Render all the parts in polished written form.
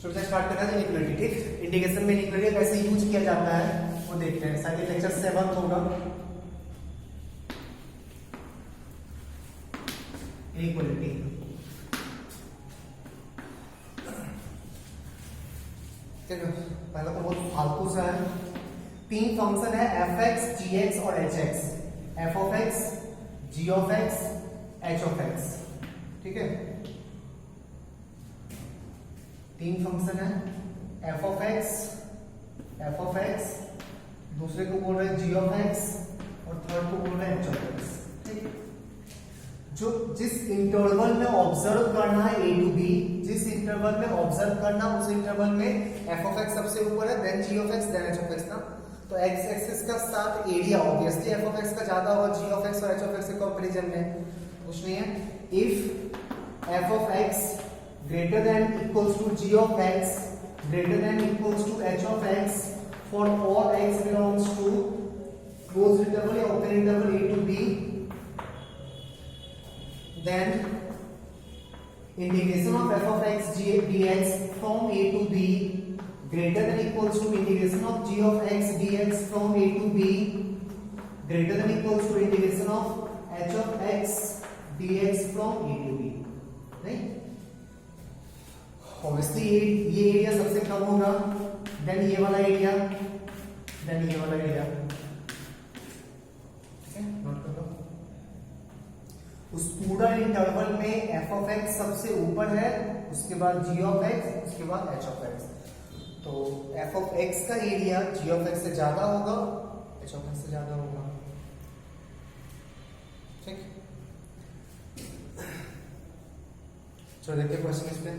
चलो स्टार्ट करना है इनइक्वालिटी। ठीक, इंटीग्रेशन में इनइक्वालिटी कैसे यूज किया जाता है वो देखते हैं। शायद लेक्चर 7 होगा इनइक्वालिटी। पहला तो बहुत फालतू सा है। तीन फंक्शन है एफ एक्स, जी एक्स और h x. F of x, g of x, h of x. ठीक है, तीन फंक्शन है एफ ऑफ एक्स, दूसरे को बोल रहे हैं जी ऑफ एक्स और थर्ड को बोल रहे हैं एच ऑफ एक्स। ठीक, जो जिस इंटरवल में ऑब्जर्व करना है ए टू बी, जिस इंटरवल में ऑब्जर्व करना उस इंटरवल में एफ ऑफ एक्स सबसे ऊपर है, then g of x, then h of x ना। तो एक्स एक्सिस का साथ area obviously f of x का ज्यादा होगा जी ऑफ एक्स और एच ऑफ एक्स के कंपैरिजन में। कुछ नहीं है, if f of x greater than equals to g of x greater than equals to h of x for all x belongs to closed interval या open interval a to b, then integration of f of x dx from a to b greater than equals to integration of g of x dx from a to b greater than equals to integration of h of x dx from a to b। नहीं, obviously ये area सबसे कम होगा, then ये वाला area, then ये वाला area. ठीक है, नोट कर लो। उस पूरा इंटरवल में एफ ऑफ एक्स सबसे ऊपर है, उसके बाद जी ऑफ एक्स, उसके बाद एच ऑफ एक्स। तो एफ ऑफ एक्स का एरिया जी ऑफ एक्स से ज्यादा होगा, एच ऑफ एक्स से ज्यादा होगा। ठीक, चलो देखते हैं क्वेश्चन इस पे।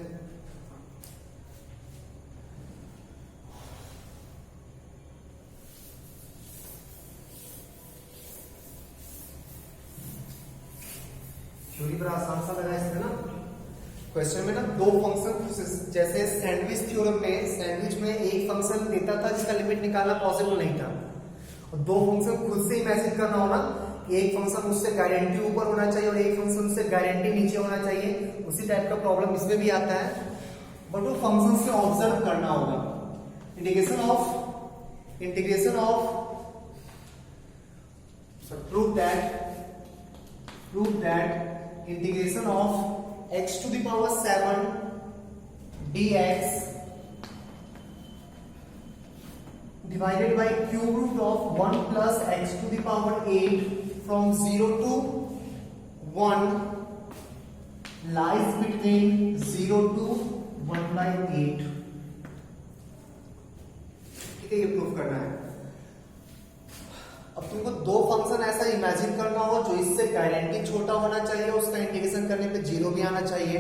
थ्योरी पर आसान सा लगा इसमें ना। क्वेश्चन में ना दो फंक्शन, जैसे सैंडविच थ्योरम में सैंडविच में एक फंक्शन देता था जिसका लिमिट निकालना पॉसिबल नहीं था, और दो फंक्शन खुद से इमेजिन करना होना, एक फंक्शन उससे गारंटी ऊपर होना चाहिए और एक फंक्शन उससे गारंटी नीचे होना चाहिए। उसी टाइप का प्रॉब्लम इसमें भी आता है, बट वो फंक्शन से ऑब्जर्व करना होगा। Integration of prove that integration of x to the power 7 dx divided by cube root of 1 plus x to the power 8 from 0 to 1 lies between 0 to 1 by 8। ठीक है, ये प्रूफ करना है। अब तुमको दो फंक्शन ऐसा इमेजिन करना हो जो इससे गारंटी छोटा होना चाहिए, उसका इंटीग्रेशन करने पे जीरो भी आना चाहिए,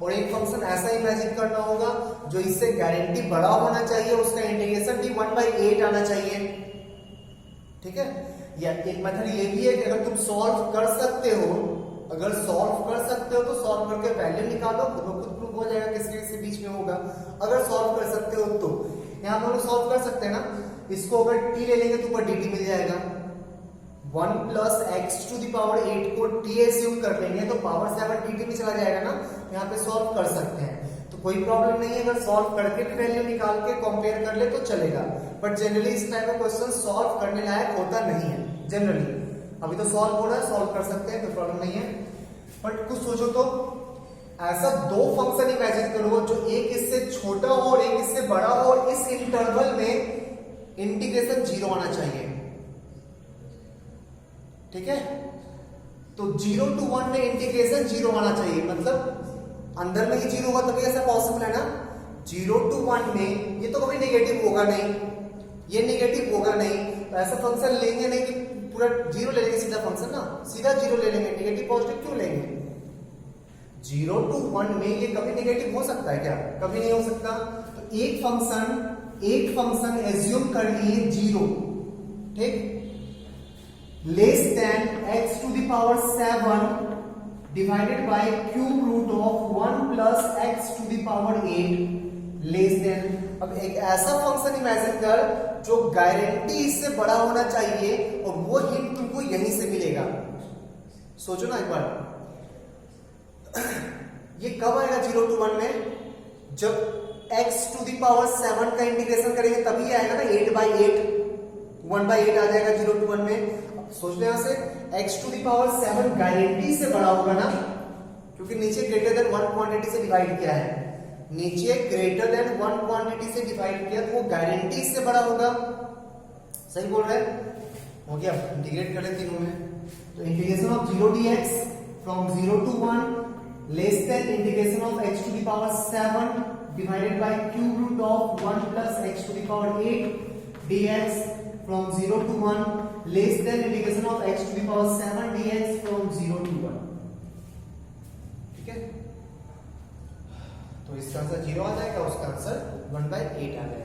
और एक फंक्शन ऐसा इमेजिन करना होगा जो इससे गारंटी बड़ा होना चाहिए, उसका इंटीग्रेशन भी 1/8 आना चाहिए। ठीक है, या एक मेथड ये भी है कि अगर तुम सॉल्व कर सकते हो, तो सॉल्व करके वैल्यू निकालो, खुद प्रूफ हो जाएगा किसके किसके बीच में होगा। अगर सॉल्व कर सकते हो तो यहाँ पर सॉल्व कर सकते हैं ना। इसको अगर t ले लेंगे तो ऊपर dt मिल जाएगा, 1 plus x to the power 8 को t एज्यूम कर लेंगे तो पावर 7 dt में चला जाएगा ना। यहाँ पे सॉल्व कर सकते हैं तो कोई प्रॉब्लम नहीं है, अगर सॉल्व करके भी वैल्यू निकाल के कंपेयर कर ले तो चलेगा। बट जनरली इस टाइप का क्वेश्चन सॉल्व करने लायक होता नहीं है जनरली। अभी तो सॉल्व हो रहा है, सॉल्व कर सकते हैं, कोई प्रॉब्लम नहीं है। बट कुछ सोचो तो, ऐसा दो फंक्शन इमेजिन करो जो एक इससे छोटा हो और एक इससे बड़ा हो, और इस इंटरवल में इंटीग्रेशन जीरो आना चाहिए। ठीक है, तो 0 to 1 में इंटीग्रेशन जीरो आना चाहिए, मतलब अंदर में ही जीरो होगा तभी ऐसा पॉसिबल है ना। 0 to 1 में ये तो कभी नेगेटिव होगा नहीं, ये नेगेटिव होगा नहीं, तो ऐसा फंक्शन लेंगे नहीं कि पूरा जीरो ले लेंगे सीधा फंक्शन ना, सीधा जीरो ले लेंगे, नेगेटिव पॉजिटिव क्यों लेंगे। 0 to 1 में ये कभी नेगेटिव हो सकता है क्या? कभी नहीं हो सकता। तो एक फंक्शन एज्यूम कर लिए 0, ठीक, less than x to the power 7 divided by cube root of 1 plus x to the power 8 less than. अब एक ऐसा फंक्शन इमेजिन कर जो गारंटी इससे बड़ा होना चाहिए, और वो हिंट तुमको यहीं से मिलेगा। सोचो ना एक बार, ये कब आएगा 0 to 1 में, जब x टू द पावर 7 का इंटीग्रेशन करेंगे तभी आएगा ना 8/8, 1/8 आ जाएगा 0 to 1 में। सोच लो यहां से x to the power 7 guarantee से बड़ा होगा ना, क्योंकि नीचे ग्रेटर देन 1 क्वांटिटी से डिवाइड किया है, नीचे ग्रेटर देन 1 क्वांटिटी से डिवाइड किया तो वो गारंटी से बड़ा होगा। सही बोल रहे हैं? हो गया, इंटीग्रेट कर ले तीनों में। तो integration of 0 dx from 0 to 1 less than integration of x to the power 7 divided by cube root of 1 plus x to the power 8 dx from 0 to 1 less than integration of x to the power 7 dx from 0 to 1। ठीक है, तो इसका answer 0 आ जाएगा, उसका answer 1/8 आ जाएगा।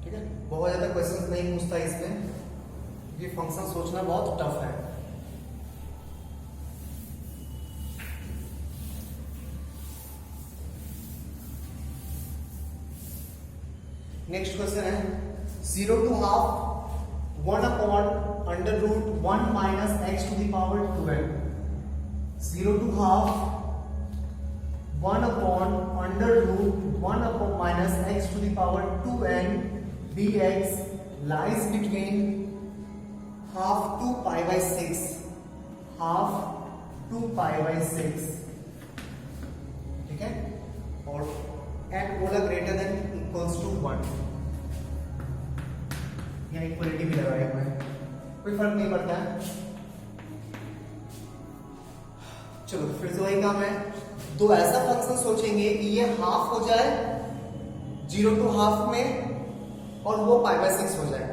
ठीक है, बहुत ज्यादा क्वेश्चंस नहीं पूछता इसमें, क्योंकि फंक्शन सोचना बहुत टफ है। नेक्स्ट क्वेश्चन है 0 to half 1/√1 minus x to the power 2n। 0 to half 1/√1 minus x to the power 2n dx lies between half to pi/6, half to pi/6। ठीक है, और n बोला ग्रेटर देन इक्वल्स टू 1, यहाँ equality भी लगाए हुए हैं, कोई फर्क नहीं पड़ता है। चलो फिर से वही काम है, दो ऐसा फंक्शन सोचेंगे कि ये हाफ हो जाए 0 to half में और वो pi/6 हो जाए।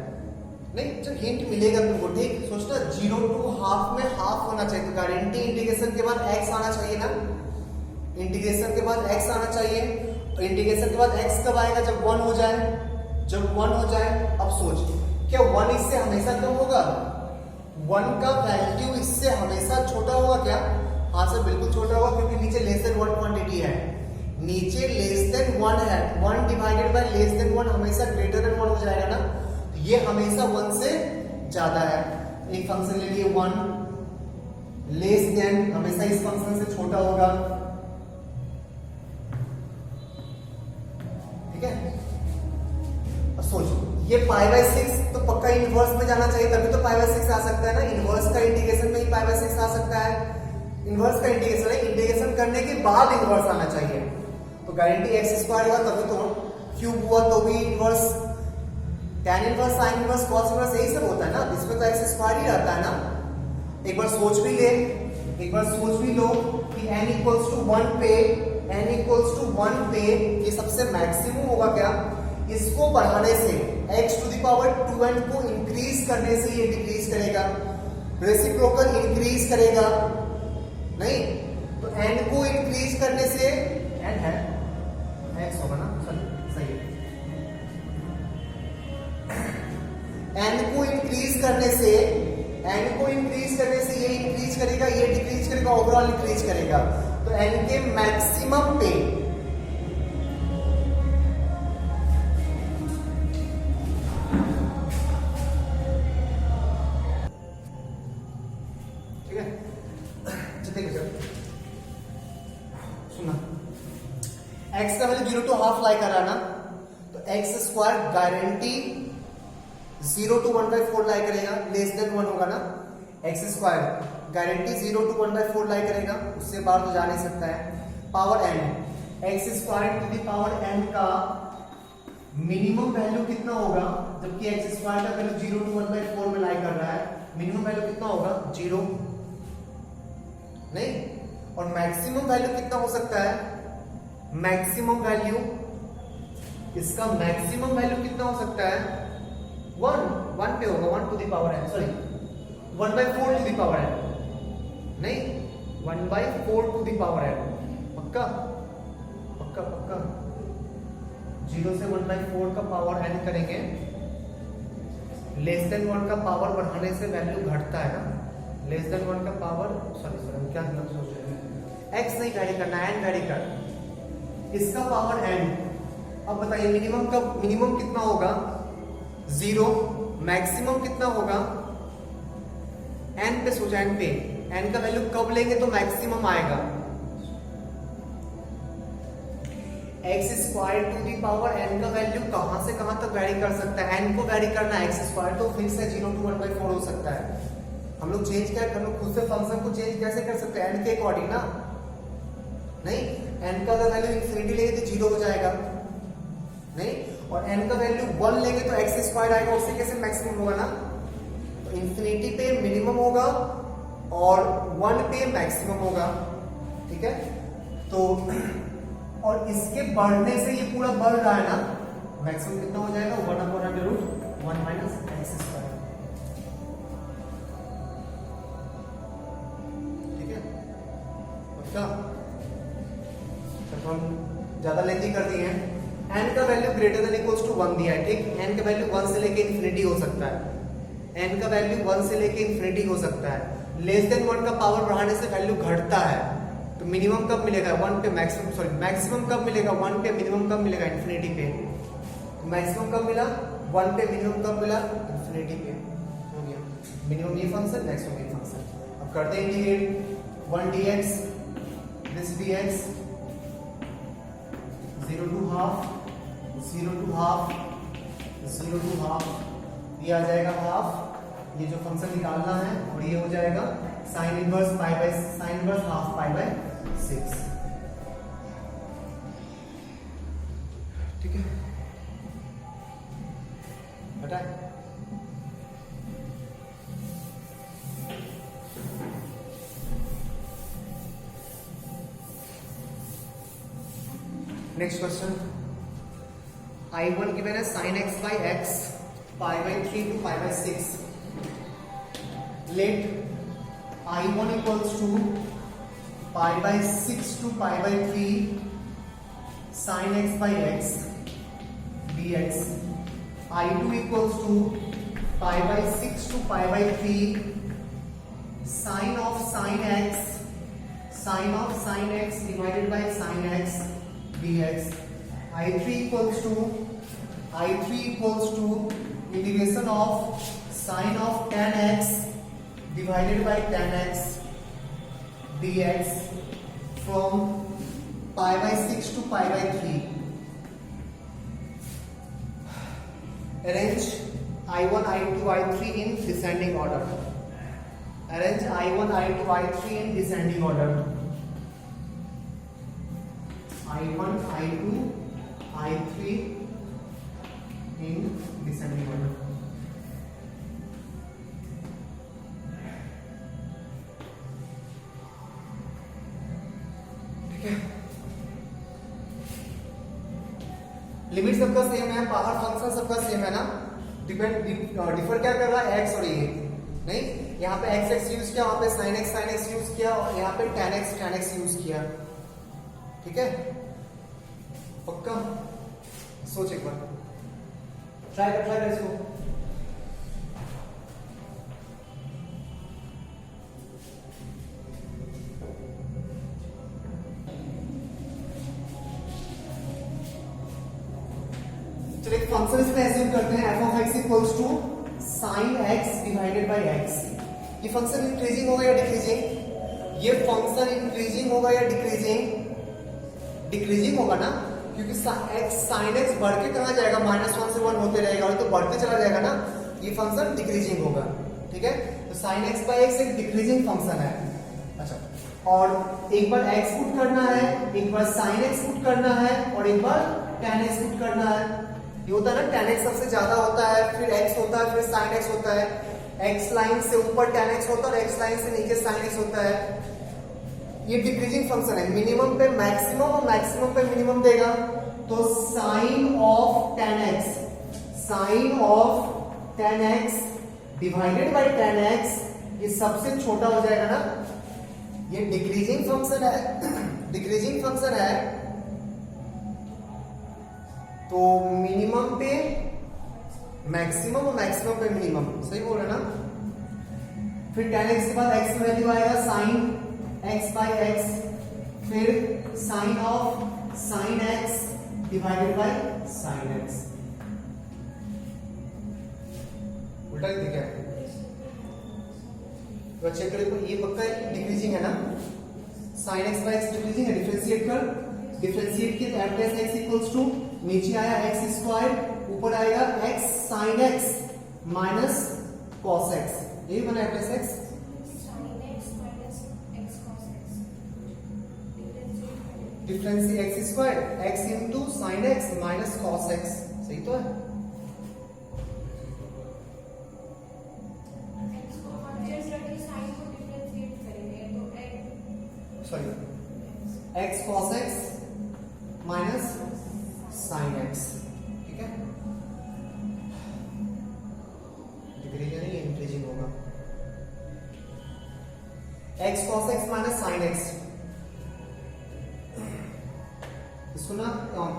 नहीं, जब हिंट मिलेगा तुमको, ठीक सोचना 0 to half में हाफ होना चाहिए, तो गारंटी इंटीग्रेशन के बाद x आना चाहिए ना, इंटीग्रेशन के बाद x आना चाहिए। और इंटीग्रेशन के बाद x कब आएगा? जब 1 हो जाए, जब 1 हो जाए। अब सोच, क्या 1 इससे हमेशा कम होगा? 1 का वैल्यू इससे हमेशा छोटा होगा क्या? हाँ सर, बिल्कुल छोटा होगा, क्योंकि नीचे लेस देन 1 क्वांटिटी है, नीचे लेस देन 1 है। 1 डिवाइडेड बाय लेस देन 1 हमेशा ग्रेटर देन 1 हो जाएगा ना, तो ये हमेशा 1 से ज्यादा है। एक फंक्शन ले लिए 1, लेस देन हमेशा इस फंक्शन से छोटा होगा। ठीक है, अब सोचो ये pi/6 तो पक्का इनवर्स में जाना चाहिए, तभी तो pi/6 आ सकता है ना, इनवर्स का इंटीग्रेशन में ही pi/6 आ सकता है। इनवर्स का इंटीग्रेशन है, इंटीग्रेशन करने के बाद इनवर्स आना चाहिए, तो गारंटी x² होगा तभी तो, क्यूब हुआ तो भी inverse, tan inverse, sin inverse, cos inverse यही सब होता है ना, इसमें तो x² ही रहता है ना। एक बार सोच भी ले, एक बार सोच भी लो कि n = 1 पे, n = 1 पे ये सबसे मैक्सिमम होगा क्या? इसको बढ़ाने से x to the power 2n को इंक्रीज करने से ये डिक्रीज करेगा, रेसिप्रोकल इंक्रीज करेगा नहीं, तो n को इंक्रीज करने से n है x होगा ना, सही है। n को इंक्रीज करने से ये इंक्रीज करेगा, ये डिक्रीज करेगा, ओवरऑल इंक्रीज करेगा, तो n के मैक्सिमम पे x का वैल्यू 0 to half लाई कर रहा ना, तो x² गारंटी 0 to 1/4 लाई करेगा, लेस देन 1 होगा ना, x² गारंटी 0 to 1/4 लाई करेगा, उससे बाहर तो जा नहीं सकता है। Power n, x² to the power n का मिनिमम वैल्यू कितना होगा? जबकि x² का वैल्यू 0 to 1/4 में लाई कर रहा है, मिनिमम वैल्यू कितना होगा? 0 नहीं, और मैक्सिमम वैल्यू कितना हो सकता है? मैक्सिमम वैल्यू, इसका मैक्सिमम वैल्यू कितना हो सकता है? 1 पे होगा, 1 to the power n, sorry 1/4 to the power n, नहीं 1/4 टू द पावर n, पक्का पक्का पक्का। 0 से 1/4 का पावर n करेंगे, लेस देन 1 का पावर बढ़ाने से वैल्यू घटता है ना, लेस देन 1 का पावर, सॉरी क्या सोच रहे हैं, x नहीं वैरी करना, n वैरी कर, इसका पावर n। अब बताइए मिनिमम कितना होगा? 0, मैक्सिमम कितना होगा? एन पे सोचा, एन पे, एन का वैल्यू कब लेंगे तो मैक्सिमम आएगा, x square to the power n का वैल्यू कहां से कहां तक वैरी कर सकता है, एन को वैरी करना है एक्स स्क्वायर, तो फिर से 0 to 1/4 हो सकता है। हम लोग चेंज क्या, हम लोग खुद से फंक्शन को चेंज कैसे कर सकते हैं, एन के अकॉर्डिंग ना, नहीं, एन का अगर वैल्यू इंफिनिटी लेंगे तो 0 हो जाएगा, नहीं, और एन का वैल्यू 1 लेंगे तो एक्स स्क्वायर आएगा, उससे कैसे मैक्सिमम होगा ना, तो इंफिनिटी पे मिनिमम होगा और 1 पे मैक्सिमम होगा, ठीक है। तो और इसके बढ़ने से ये पूरा बढ़ रहा है ना, मैक्सिमम कितना हो जाएगा, 1/√1 माइनस एक्स स्क्वायर, ठीक है। पक्का, तो हम ज्यादा लेंथी कर दिए हैं। एन का value greater than equals to 1 दिया है, ठीक, एन का वैल्यू 1 से लेके इंफिनिटी हो सकता है, एन का वैल्यू 1 से लेके इंफिनिटी हो सकता है। लेस देन 1 का पावर बढ़ाने से वैल्यू घटता है, तो मिनिमम कब मिलेगा 1 पे, मैक्सिमम सॉरी मैक्सिमम कब मिलेगा 1 पे, मिनिमम कब मिलेगा इंफिनिटी पे, मैक्सिमम कब मिला 1 पे, मिनिमम कब मिला इंफिनिटी पे, हो गया मिनिमम ये फंक्शन, मैक्सिमम ये फंक्शन। अब करते हैं integrate, 1 dx this dx 0 to half 0 to half 0 to half, ये आ जाएगा हाफ, ये जो फंक्शन निकालना है, और ये हो जाएगा sine inverse pi by sine inverse half pi by 6, ठीक है, हटाए। नेक्स्ट क्वेश्चन, I1 गिवन है sin x by x pi by 3 to pi by 6, let I1 equals to pi by 6 to pi by 3 sin x by x dx, I2 equals to pi by 6 to pi by 3 sin of sin x divided by sin x dx, I3 equals to integration of sin of tan x divided by tan x dx from pi by 6 to pi by 3. Arrange I1, I2, I3 in descending order. Arrange I1, I2, I3 in descending order. I1, I2, I3 in descending order. Limit सबका same है, बाहर function सबका same है ना, differ क्या कर रहा है एक्स और ये, नहीं, यहाँ पे एक्स एक्स यूज किया, वहां पे साइन एक्स यूज किया, और यहाँ पे tan x यूज किया, ठीक है, पक्का। सोच एक बार, ट्राई कर इसको, चलिए फंक्शन इसमें एज्यूम करते हैं f of x equals to sin x divided by x। ये फंक्शन इंक्रीजिंग होगा या डिक्रीजिंग, ये फंक्शन इंक्रीजिंग होगा या डिक्रीजिंग, डिक्रीजिंग होगा ना, क्योंकि x sin x बढ़ के कहां जाएगा, -1 से 1 होते रहेगा, और तो बढ़ते चला जाएगा ना, ये फंक्शन डिक्रीजिंग होगा, ठीक है। तो sin x by x एक डिक्रीजिंग फंक्शन है। अच्छा, और एक बार x पुट करना है, एक बार sin x पुट करना है, और एक बार tan x पुट करना है। ये होता है ना, tan x सबसे ज्यादा होता है, फिर x होता है, फिर sin x होता है, x लाइन से ऊपर tan x होता है और x लाइन से नीचे sin x होता है। ये डिक्रीजिंग फंक्शन है, मिनिमम पे मैक्सिमम और मैक्सिमम पे मिनिमम देगा, तो sin of tan x divided bye tan x, ये सबसे छोटा हो जाएगा ना, ये डिक्रीजिंग फंक्शन है, डिक्रीजिंग फंक्शन है, तो मिनिमम पे मैक्सिमम और मैक्सिमम पे मिनिमम, सही बोल रहे ना। फिर tan x के बाद x में वैल्यू आएगा sin x by x, फिर sin of sin x divided bye sin x, उल्टा लिख दिया, तो चेक करें, ये पक्का डिक्रीजिंग है ना, sine x by x decreasing है, डिफरेंशिएट कर, डिफरेंशिएट किया तो f dash x equals to नीचे आया x स्क्वायर, ऊपर आएगा x sin x minus cos x, यही बना f dash x differentiate x square x into sine x minus cos x, सही तो है। Sorry x cos x minus sine x, ठीक है, डिक्रीजिंग नहीं इंक्रीजिंग होगा, x cos x minus sine x, इसको ना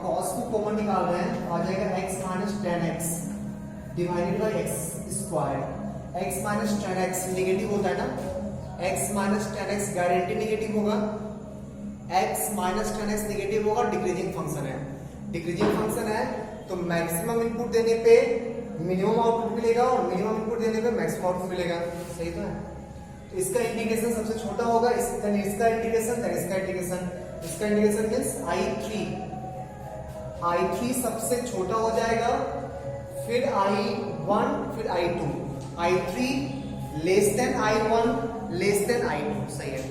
cos को कॉमन निकाल रहे हैं, आ जाएगा x minus ten x divided by x square, x minus ten x negative होता है ना, x minus ten x guarantee negative होगा, x minus ten x negative होगा, डिक्रीजिंग फंक्शन है, डिक्रीजिंग फंक्शन है तो मैक्सिमम इनपुट देने पे मिनिमम आउटपुट मिलेगा और मिनिमम इनपुट देने पे मैक्सिमम आउटपुट मिलेगा, सही तो है। तो इसका इंटीग्रेशन सबसे छोटा होगा, इसका इंटीग्रेशन, इसका इंटीग्रेशन, इसका इंटीग्रेशन मींस i3 सबसे छोटा हो जाएगा, फिर i1, फिर i2, i3 less than i1 less than i2, सही है,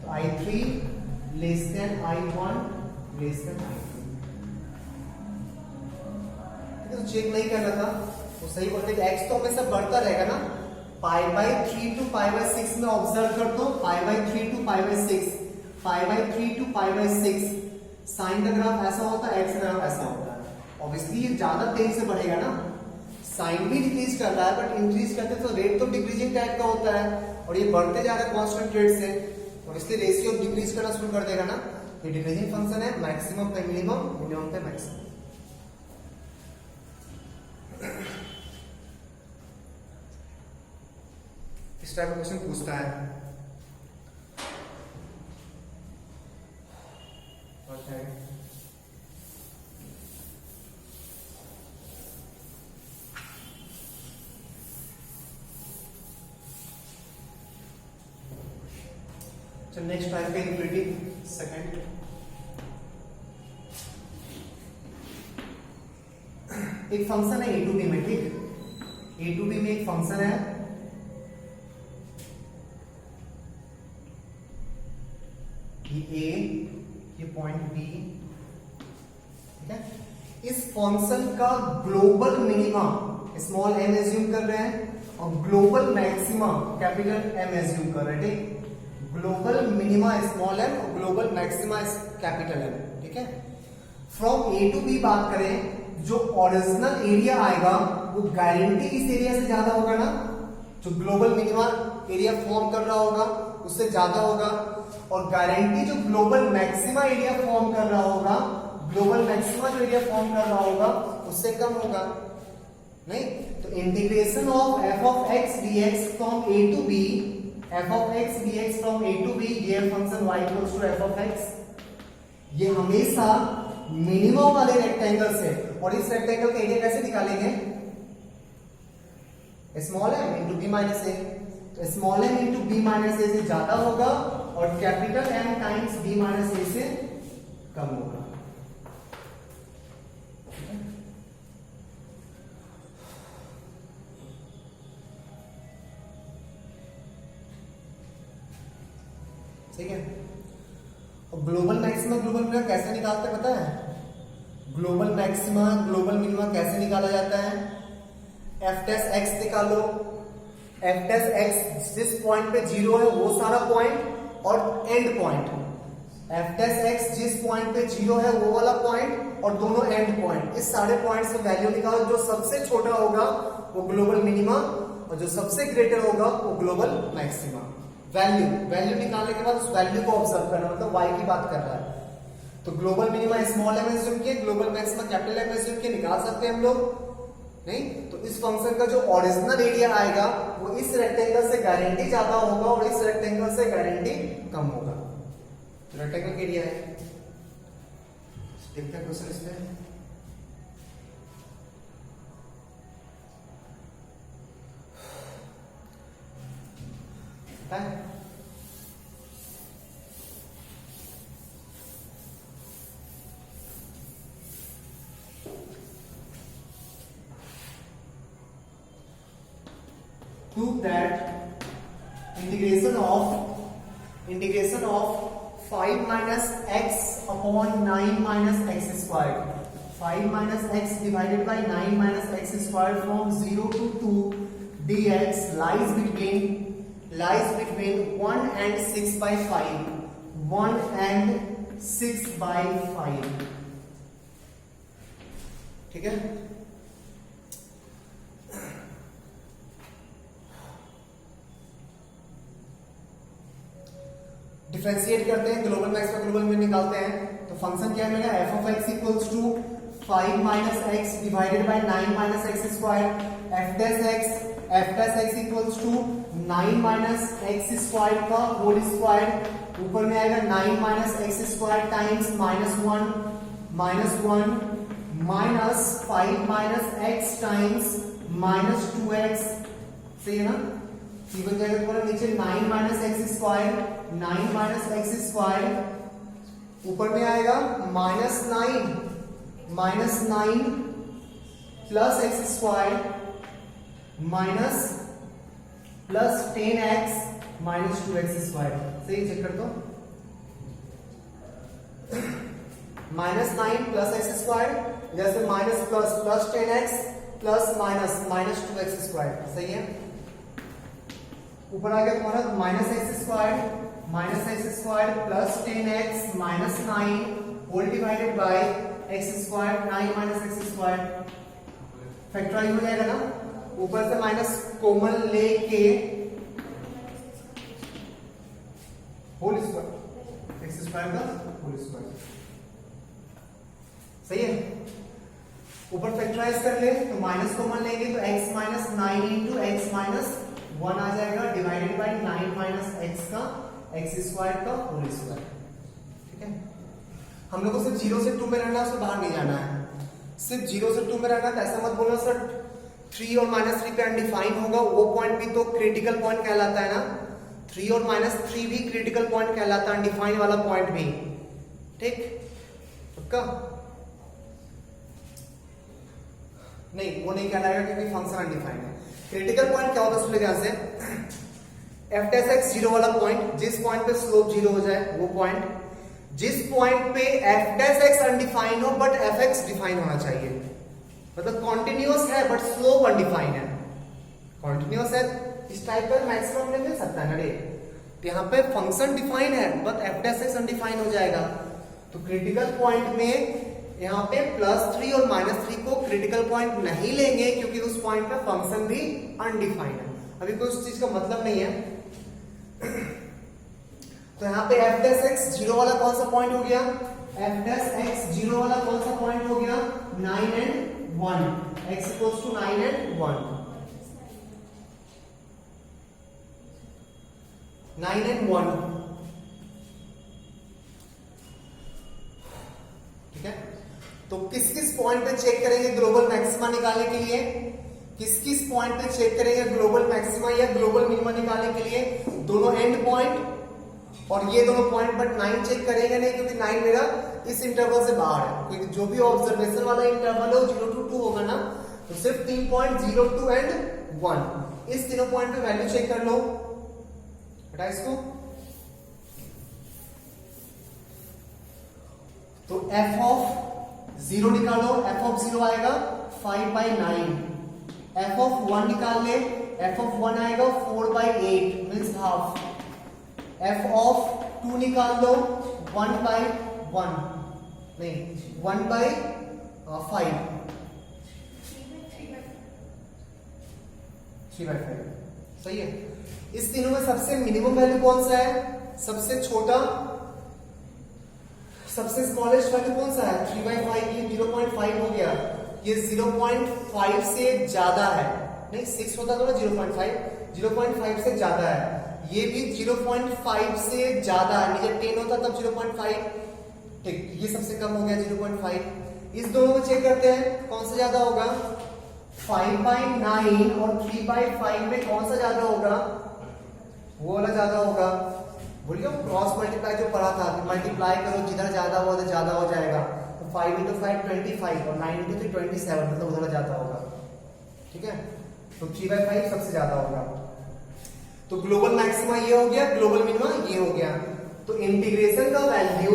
तो i3 less than i1 less than i2, तो चेक नहीं करना था तो सही बोलते हैं, x तो हमेशा बढ़ता रहेगा ना, pi by 3 to pi by 6 में ऑब्जर्व कर दो, pi by 3 to pi by 6, pi by 3 to pi by 6, sine का ग्राफ ऐसा होता है, एक्स का ग्राफ ऐसा होता है, ऑब्वियसली ये ज्यादा तेजी से बढ़ेगा ना, साइन भी डिक्रीज कर रहा है बट इंक्रीज करते तो रेट तो डिक्रीजिंग टाइप का होता है, और ये बढ़ते जा रहा है कांस्टेंट रेट से, और इसलिए रेशियो डिक्रीज करना शुरू कर देगा ना, ये डिक्रीजिंग फंक्शन है, मैक्सिमम पे मिनिमम, मिनिमम पे मैक्सिमम। इस टाइप का क्वेश्चन पूछता है, नेक्स्ट टाइप का इक्वलिटी सेकंड, एक फंक्शन है a टू b में, ठीक, a टू b में एक फंक्शन है, ये a, ये पॉइंट b, ठीक है, इस फंक्शन का global minima small m assume कर रहे हैं और global maxima capital M assume कर रहे हैं, ठीक, ग्लोबल मिनिमा स्मॉल m और ग्लोबल मैक्सिमा कैपिटल M, ठीक है। फ्रॉम a टू b बात करें, जो ओरिजिनल एरिया आएगा वो गारंटी इस एरिया से ज्यादा होगा ना, जो ग्लोबल मिनिमा एरिया फॉर्म कर रहा होगा उससे ज्यादा होगा, और गारंटी जो ग्लोबल मैक्सिमा एरिया फॉर्म कर रहा होगा, ग्लोबल मैक्सिमा जो एरिया फॉर्म कर रहा होगा उससे कम होगा, नहीं, तो integration of f of x dx from a to b, f of x dx from a to b, given function y equals to f of x, ये हमेशा मिनिमम वाले रेक्टेंगल से, और इस रेक्टेंगल का एरिया कैसे निकालेंगे, small m into b minus a, तो small m into b minus a से ज्यादा होगा और capital M times b minus a से कम होगा, ठीक है। और ग्लोबल मैक्सिमा ग्लोबल मिनिमा कैसे निकालते हैं पता है, ग्लोबल मैक्सिमा ग्लोबल मिनिमा कैसे निकाला जाता है, f डैश x निकालो, f डैश x जिस पॉइंट पे 0 है वो सारा पॉइंट और and point, f dash x जिस पॉइंट पे 0 है वो वाला पॉइंट और दोनों एंड पॉइंट, इस सारे पॉइंट से वैल्यू निकालो, जो सबसे छोटा होगा वो ग्लोबल मिनिमा और जो सबसे ग्रेटर होगा वो ग्लोबल मैक्सिमा। वैल्यू निकालने के बाद उस वैल्यू को ऑब्जर्व करना, मतलब y की बात कर रहा है, तो global minima small m assume किए, global maxima capital M assume किए, निकाल सकते हैं हम लोग, नहीं, तो इस फंक्शन का जो ओरिजिनल एरिया आएगा वो इस रेक्टेंगल से गारंटी ज्यादा होगा और इस रेक्टेंगल से गारंटी कम होगा, तो रेक्टेंगल का एरिया है, देखते हैं क्वेश्चन इसमें, ठीक है? Prove that integration of 5 minus x upon 9 minus x squared, 5 minus x divided by 9 minus x squared from 0 to 2 dx lies between 1 and 6 by 5, 1 and 6 by 5. ठीक है? डिफरेंशिएट करते हैं, ग्लोबल मैक्स का ग्लोबल मिन निकालते हैं, तो फंक्शन क्या मिलेगा? F of x equals to 5 minus x divided by 9 minus x square, f dash x equals to 9 minus x square का होल स्क्वायर, ऊपर में आएगा 9 minus x square times minus 1 minus 5 minus x times minus 2x, सही है ना? ये बन जाएगा तुम्हारा नीचे 9 minus x square, 9 minus x square, ऊपर में आएगा minus 9 plus x square minus plus 10x minus 2x square, सही? चेक कर दो, माइनस 9 प्लस एक्स स्क्वायर, जैसे minus plus 10x plus minus 2x square, सही है? ऊपर आ गया तुम्हारा minus x square plus 10x minus 9 whole divided by x square, 9 minus x square, factorise हो जाएगा ना? ऊपर से माइनस कॉमन लेके होल स्क्वायर, एक्स स्क्वायर का होल स्क्वायर, सही है? ऊपर फैक्टराइज कर ले तो माइनस कॉमन लेंगे तो x minus 9 into x minus 1 आ जाएगा डिवाइडेड बाय 9 माइनस एक्स का एक्स स्क्वायर का होल स्क्वायर, ठीक है? हम लोग को सिर्फ 0 से 2 में रहना है, उससे बाहर नहीं जाना है, सिर्फ 0 से 2 में रहना है। तो ऐसा मत बोलना सर 3 और माइनस 3 पे अनडिफाइन होगा, वो पॉइंट भी तो क्रिटिकल पॉइंट कहलाता है ना, 3 और माइनस 3 भी क्रिटिकल पॉइंट कहलाता है, अनडिफाइन वाला पॉइंट भी, ठीक? पक्का? नहीं, वो नहीं कहलाएगा क्योंकि फंक्शन अनडिफाइंड है। क्रिटिकल पॉइंट क्या होता है? सुन ध्यान से, एफ डैश एक्स 0 वाला पॉइंट, जिस पॉइंट पे स्लोप 0 हो जाए वो पॉइंट, जिस पॉइंट पे एफ डैश एक्स अनडिफाइंड हो बट एफ एक्स डिफाइन होना चाहिए, मतलब कॉन्टिन्यूअस है बट स्लोप अनडिफाइंड है। कॉन्टिन्यूअस है इस टाइप का मैक्सिमम में मिल सकता है ना रे, यहाँ पे फंक्शन डिफाइन है but F dash x undefined हो जाएगा। तो क्रिटिकल पॉइंट में यहाँ पे +3 और -3 को क्रिटिकल पॉइंट नहीं लेंगे क्योंकि उस पॉइंट पे फंक्शन भी अनडिफाइंड है, अभी कोई उस चीज का मतलब नहीं है। तो यहाँ पे एफ डैश एक्स 0 वाला कौन सा पॉइंट हो गया? एफ डैश एक्स 0 वाला कौन सा पॉइंट हो गया? 9 and 1, x equals to 9 and 1, 9 and 1, ठीक है? तो किस किस पॉइंट पे चेक करेंगे ग्लोबल मैक्सिमा निकालने के लिए? किस किस पॉइंट पे चेक करेंगे ग्लोबल मैक्सिमा या ग्लोबल मिनिमा निकालने के लिए? दोनों एंड पॉइंट और ये दोनों पॉइंट, बट 9 चेक करेंगे नहीं क्योंकि 9 मेरा इस इंटरवल से बाहर है, क्योंकि जो भी ऑब्जर्वेशन वाला इंटरवल है वो 0 to 2 होगा ना, तो सिर्फ 3 पॉइंट 0, 2 एंड 1, इस तीनों पॉइंट पे वैल्यू चेक कर लो। हटा इसको। तो f ऑफ 0 निकालो, f ऑफ 0 आएगा 5/9, f ऑफ 1 निकाल ले, f ऑफ 1 आएगा 4/8 मींस हाफ, f ऑफ 2 निकाल लो 1/1 नहीं 1/5, 3/5, सही है। इस तीनों में सबसे मिनिमम वैल्यू कौन सा है? सबसे छोटा, सबसे स्मॉलेस्ट वैल्यू कौन सा है? 3/5, ये 0.5 हो गया, ये 0.5 से ज्यादा है, नहीं 6 होता तो ना 0.5 से ज्यादा है, ये भी 0.5 से ज्यादा है, नीचे 10 होता तब 0.5, ठीक, ये सबसे कम हो गया 0.5। इस दोनों को चेक करते हैं कौन सा ज्यादा होगा? 5/9 और 3/5 में कौन सा ज्यादा होगा? वो वाला ज्यादा होगा। बोलिए क्रॉस मल्टीप्लाई जो पढ़ा था, मल्टीप्लाई करो जिधर ज्यादा हो तो ज्यादा हो जाएगा। तो 5 × 5 25 और 9 × 3 27, मतलब उधर ज्यादा होगा। ठीक है, तो 3/5 सबसे ज्यादा होगा। तो ग्लोबल मैक्सिमा ये हो गया, ग्लोबल मिनिमा ये हो गया। तो इंटीग्रेशन का value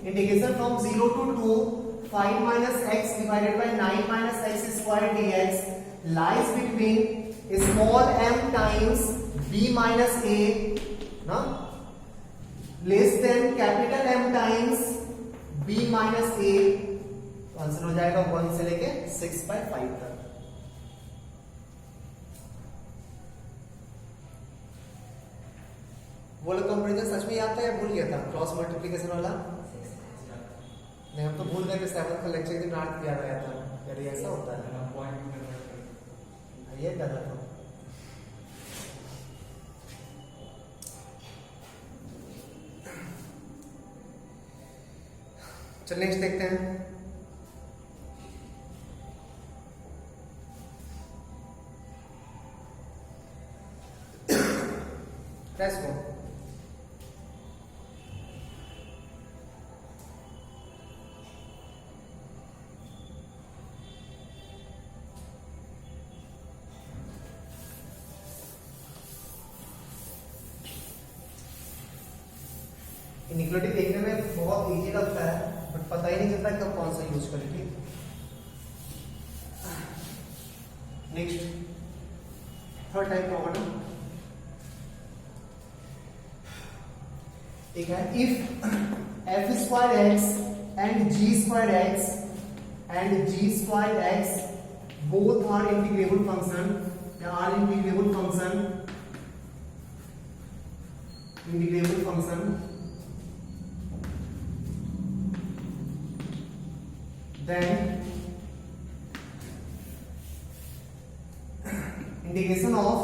integration from 0 to 2 5 - x divided by 9 - x square dx lies between small m times b minus a ना less than capital M times b minus a। तो आंसर हो जाएगा 1 से लेके 6/5 तक। वो लोग कंपैरिजन सच में याद था या भूल गया था क्रॉस मल्टीप्लिकेशन वाला? नहीं, हम तो भूल गए थे। 7th का लेक्चर के दिन नार्थ याद आया था। यार ये ऐसा होता है, ये क्या था? चल नेक्स्ट देखते हैं। टेस्ट को इनइक्वालिटी देखने में बहुत इजी लगता है, बट पता ही नहीं चलता कब कौन सा यूज करें। ठीक, नेक्स्ट थर्ड टाइप का होगा ना, एक है if f square x and g square x both R integrable function then integration of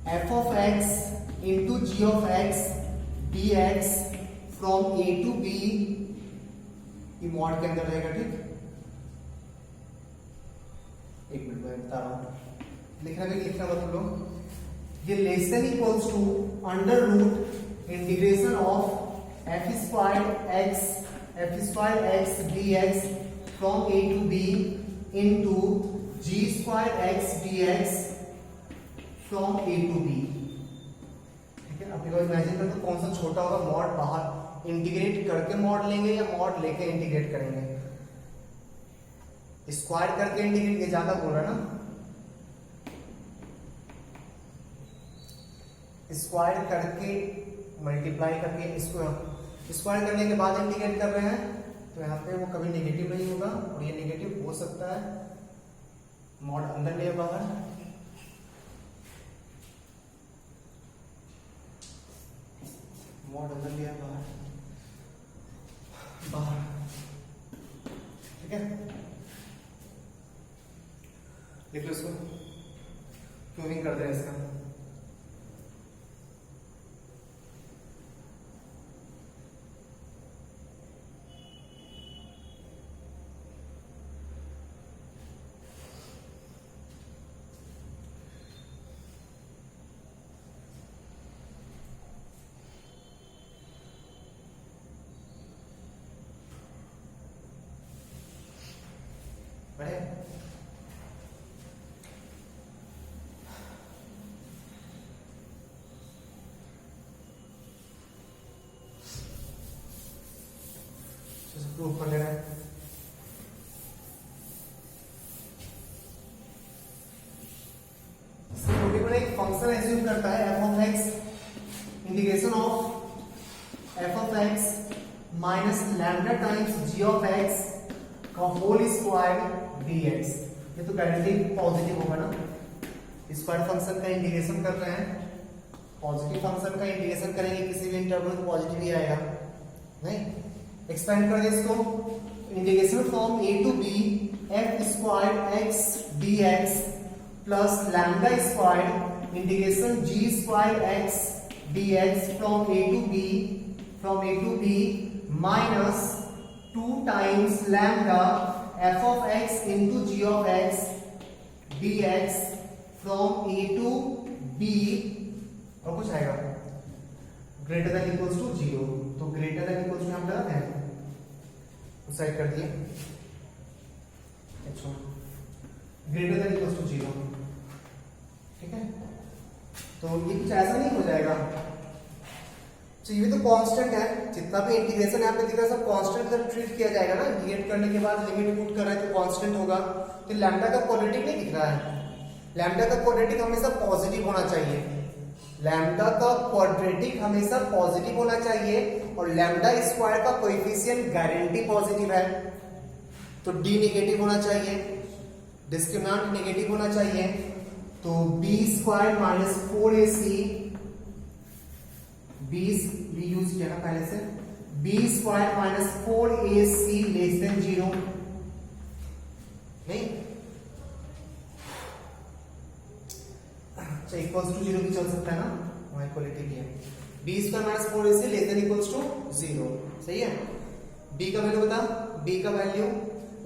f of x into g of x dx from a to b ये mod के अंदर रहेगा। ठीक, एक मिनट में बता रहा हूं। लिखना मतलब लो, ये less than equals to under root integration of f square x dx from a to b into g square x dx from a to b। ठीक है, अपने को इमेजिन कर तो कौन सा छोटा होगा, मॉड बाहर इंटीग्रेट करके मॉड लेंगे या मॉड लेके इंटीग्रेट करेंगे? स्क्वायर करके इंटीग्रेट, ये ज्यादा बोल रहा है ना। स्क्वायर करके मल्टीप्लाई करके इसको स्क्वायर करने के बाद इंटीग्रेट कर रहे हैं, तो यहाँ पे वो कभी नेगेटिव नहीं होगा और ये नेगेटिव हो सकता है। मॉड अंदर ले बाहर, मॉड अंदर लिया बाहर। ठीक है, लिख लो इसको, प्रूविंग कर दें इसका। बढ़े प्रूफ कर ले रहा है। एक फंक्शन एज्यूम करता है f of x integration of f of x minus lambda times g of x का होल स्क्वायर dx। ये तो गारंटी पॉजिटिव होगा ना, स्क्वायर फंक्शन का इंटीग्रेशन कर रहे हैं, पॉजिटिव फंक्शन का इंटीग्रेशन करेंगे किसी भी इंटरवल में पॉजिटिव ही आएगा। नहीं, एक्सपेंड कर दे इसको, integration from a to b f square x dx plus lambda square integration g square x dx from a to b minus 2 times lambda f of x into g of x dx from a to b और कुछ आएगा greater than equals to 0, तो greater than equals to हम लगा है उस side कर दिए, अच्छा ग्रेटर देन इक्वल्स टू 0, ठीक है। तो ये कुछ ऐसा नहीं हो जाएगा, तो ये तो कांस्टेंट है, जितना भी इंटीग्रेशन यहाँ पे दिख रहा है सब कांस्टेंट तरह ट्रीट किया जाएगा ना, इंटीग्रेट करने के बाद लिमिट पुट कर रहे हैं तो कांस्टेंट होगा। तो लैम्डा का क्वाड्रेटिक नहीं दिख रहा है, लैम्डा का क्वाड्रेटिक हमेशा पॉजिटिव होना चाहिए, लैम्डा का क्वाड्रेटिक हमेशा पॉजिटिव होना चाहिए, और लैम्डा स्क्वायर का कोएफिशिएंट गारंटी पॉजिटिव है, तो डी नेगेटिव होना चाहिए, डिस्क्रिमिनेंट नेगेटिव होना चाहिए, तो b square minus 4ac, b use किया ना पहले से, b square minus 4ac less than 0, नहीं अच्छा इक्वल्स टू 0 भी चल सकता है ना, वहां इक्वलिटी भी है, b square minus 4ac less than equals to 0, सही है। बी का वैल्यू बता, बी का वैल्यू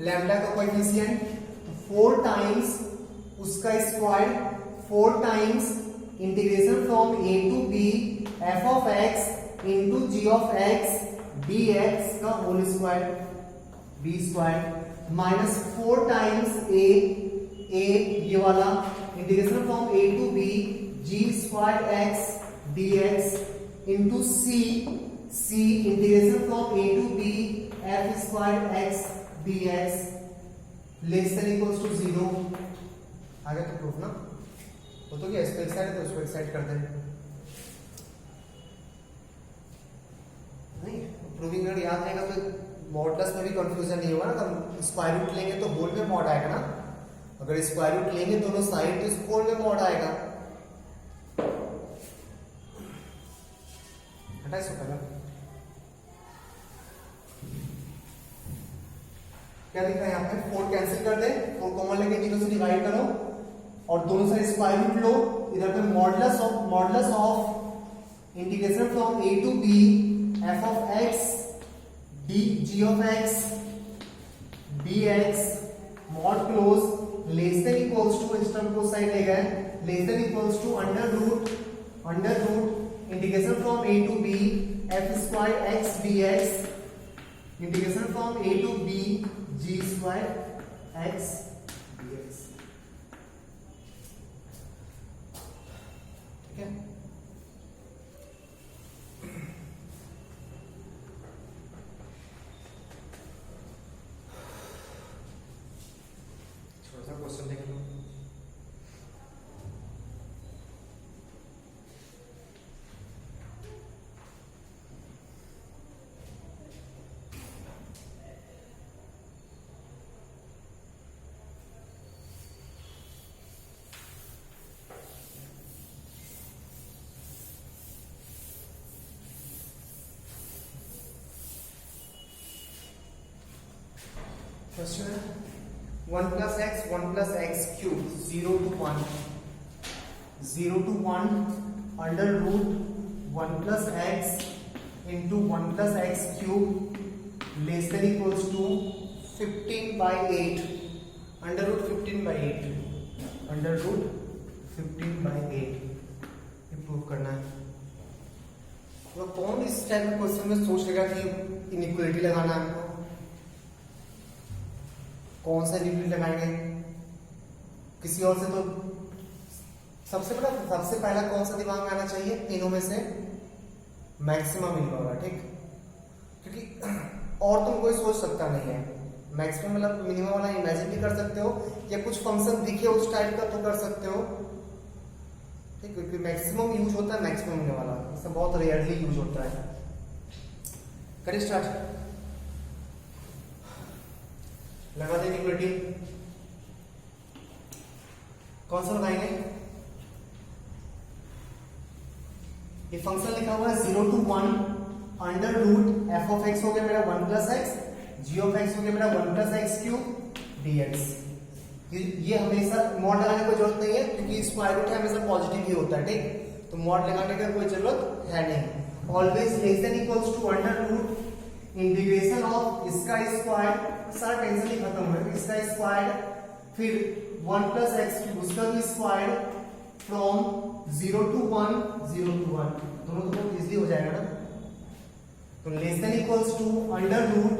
लैम्डा का कोएफिशिएंट 4 टाइम्स उसका square, 4 times integration from a to b f of x into g of x dx का whole square, b square minus 4 times a ये वाला integration from a to b g square x dx into c integration from a to b f square x dx less than equals to 0, आगे तो proof ना वो तो क्या इसको एक साइड है तो उसको एक साइड कर दें, नहीं प्रूविंग अगर याद रहेगा तो मॉडुलस में भी कंफ्यूजन नहीं होगा ना, तो स्क्वायर रूट लेंगे तो होल में मॉड आएगा ना, अगर स्क्वायर रूट लेंगे दोनों साइड तो इस होल में मॉड आएगा, हटा इसको पहले क्या दिख रहा है यहाँ पे, 4 कैंसिल कर दे, 4 कॉमन लेके 0 से डिवाइड करो और दोनों साइड स्क्वायर रूट लो, इधर पे modulus of integration from a to b f of x d g of x dx mod close less than equals to, इस टर्म को साइड ले गए, less than equals to under root integration from a to b f square x dx integration from a to b g square x dx, ठीक है। छोटा सा question देख लो, question है 1 plus x cube 0 to 1 under root 1 plus x into 1 plus x cube less than equals to 15/8 under root 15/8 under root 15/8 ये prove करना है। तो कौन इस टाइप के क्वेश्चन में सोच लेगा कि इनइक्वालिटी लगाना है, कौन सा इनइक्वालिटी लगाएंगे, किसी और से तो सबसे पहला कौन सा दिमाग में आना चाहिए, तीनों में से मैक्सिमम ही होगा, ठीक, क्योंकि और तुम कोई सोच सकता नहीं है, मैक्सिमम मतलब मिनिमम वाला इमेजिन भी कर सकते हो या कुछ फंक्शन दिखे उस टाइप का तो कर सकते हो, ठीक, क्योंकि मैक्सिमम यूज होता है मैक्सिमम वाला, इसमें बहुत रेयरली यूज होता है। करिए स्टार्ट, लगा देंगे इक्वालिटी, कौन सा लगाएंगे, ये फंक्शन लिखा हुआ है 0 to 1 under root f of x हो गया मेरा 1 plus x, g of x हो गया मेरा 1 plus x क्यूब dx। ये हमेशा मॉड लगाने की जरूरत नहीं है क्योंकि स्क्वायर रूट हमेशा पॉजिटिव ही होता है, ठीक, तो मॉड लगाने की कोई जरूरत है नहीं। Always less than equals to under root integration of इसका स्क्वायर, सारा टेंशन ही खत्म हो गया, इसका स्क्वायर फिर 1 plus x क्यूब उसका भी स्क्वायर फ्रॉम 0 to 1, 0 to 1, दोनों तो बहुत इजीली हो जाएगा ना। तो less than equals to under root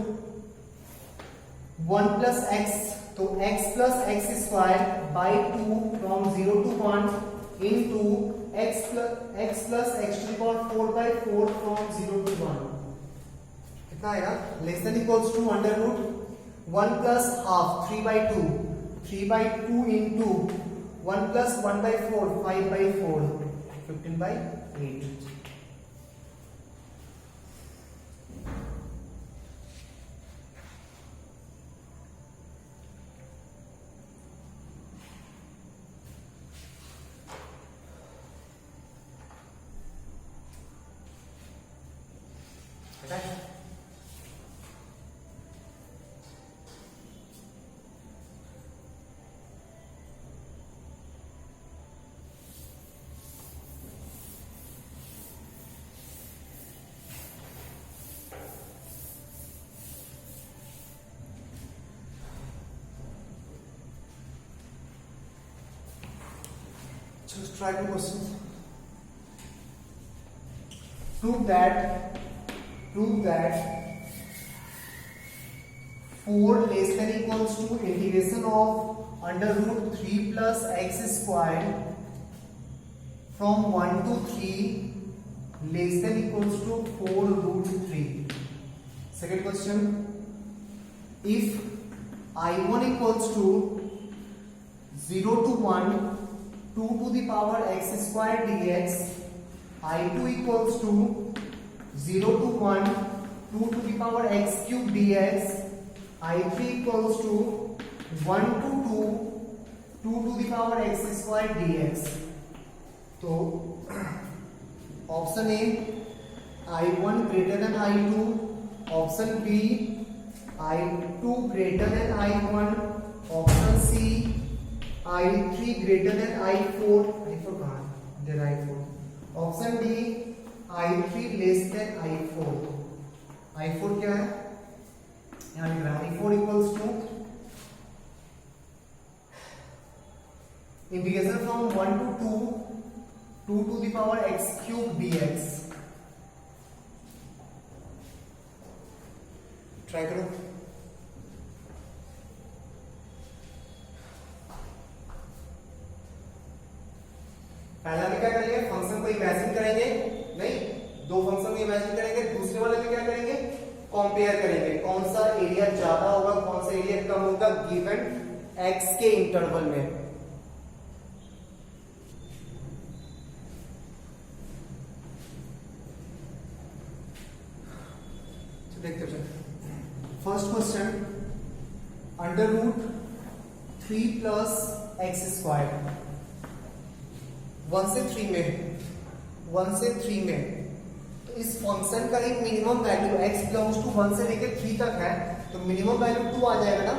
1 plus x, तो x plus x square by 2 from 0 to 1 into x plus x to the power 4 by 4 from 0 to 1। कितना आएगा? Less than equals to under root 1 plus half 3 by 2, 3 by 2 into 1 plus 1 by 4 5 by 4 15 by 8। Just try the questions. Prove that 4 less than equals to integration of under root 3 plus x squared from 1 to 3 less than equals to 4 root 3. Second question, if I1 equals to 0 to 1 2 to the power x square dx, I2 equals to 0 to 1 2 to the power x cube dx, I3 equals to 1 to 2 2 to the power x square dx। तो option A I1 greater than I2, option B I2 greater than I1, option C I3 greater than I4, I4 कहाँ है? इधर I4, option D I3 less than I4, I4 क्या है? यहाँ लिख रहा है I4 equals to integration from 1 to 2 2 to the power x cube dx। Try करो। पहला में क्या करेंगे? फंक्शन को इमेजिन करेंगे, नहीं, दो फंक्शन को इमेजिन करेंगे, दूसरे वाले में क्या करेंगे? कंपेयर करेंगे, कौन सा एरिया ज्यादा होगा, कौन सा एरिया कम होगा गिवन x के इंटरवल में। देखते हैं first question, under root 3 plus x square 1 से 3 में, तो इस फंक्शन का एक minimum value x belongs to 1 से लेकर 3 तक है, तो मिनिमम वैल्यू 2 आ जाएगा ना।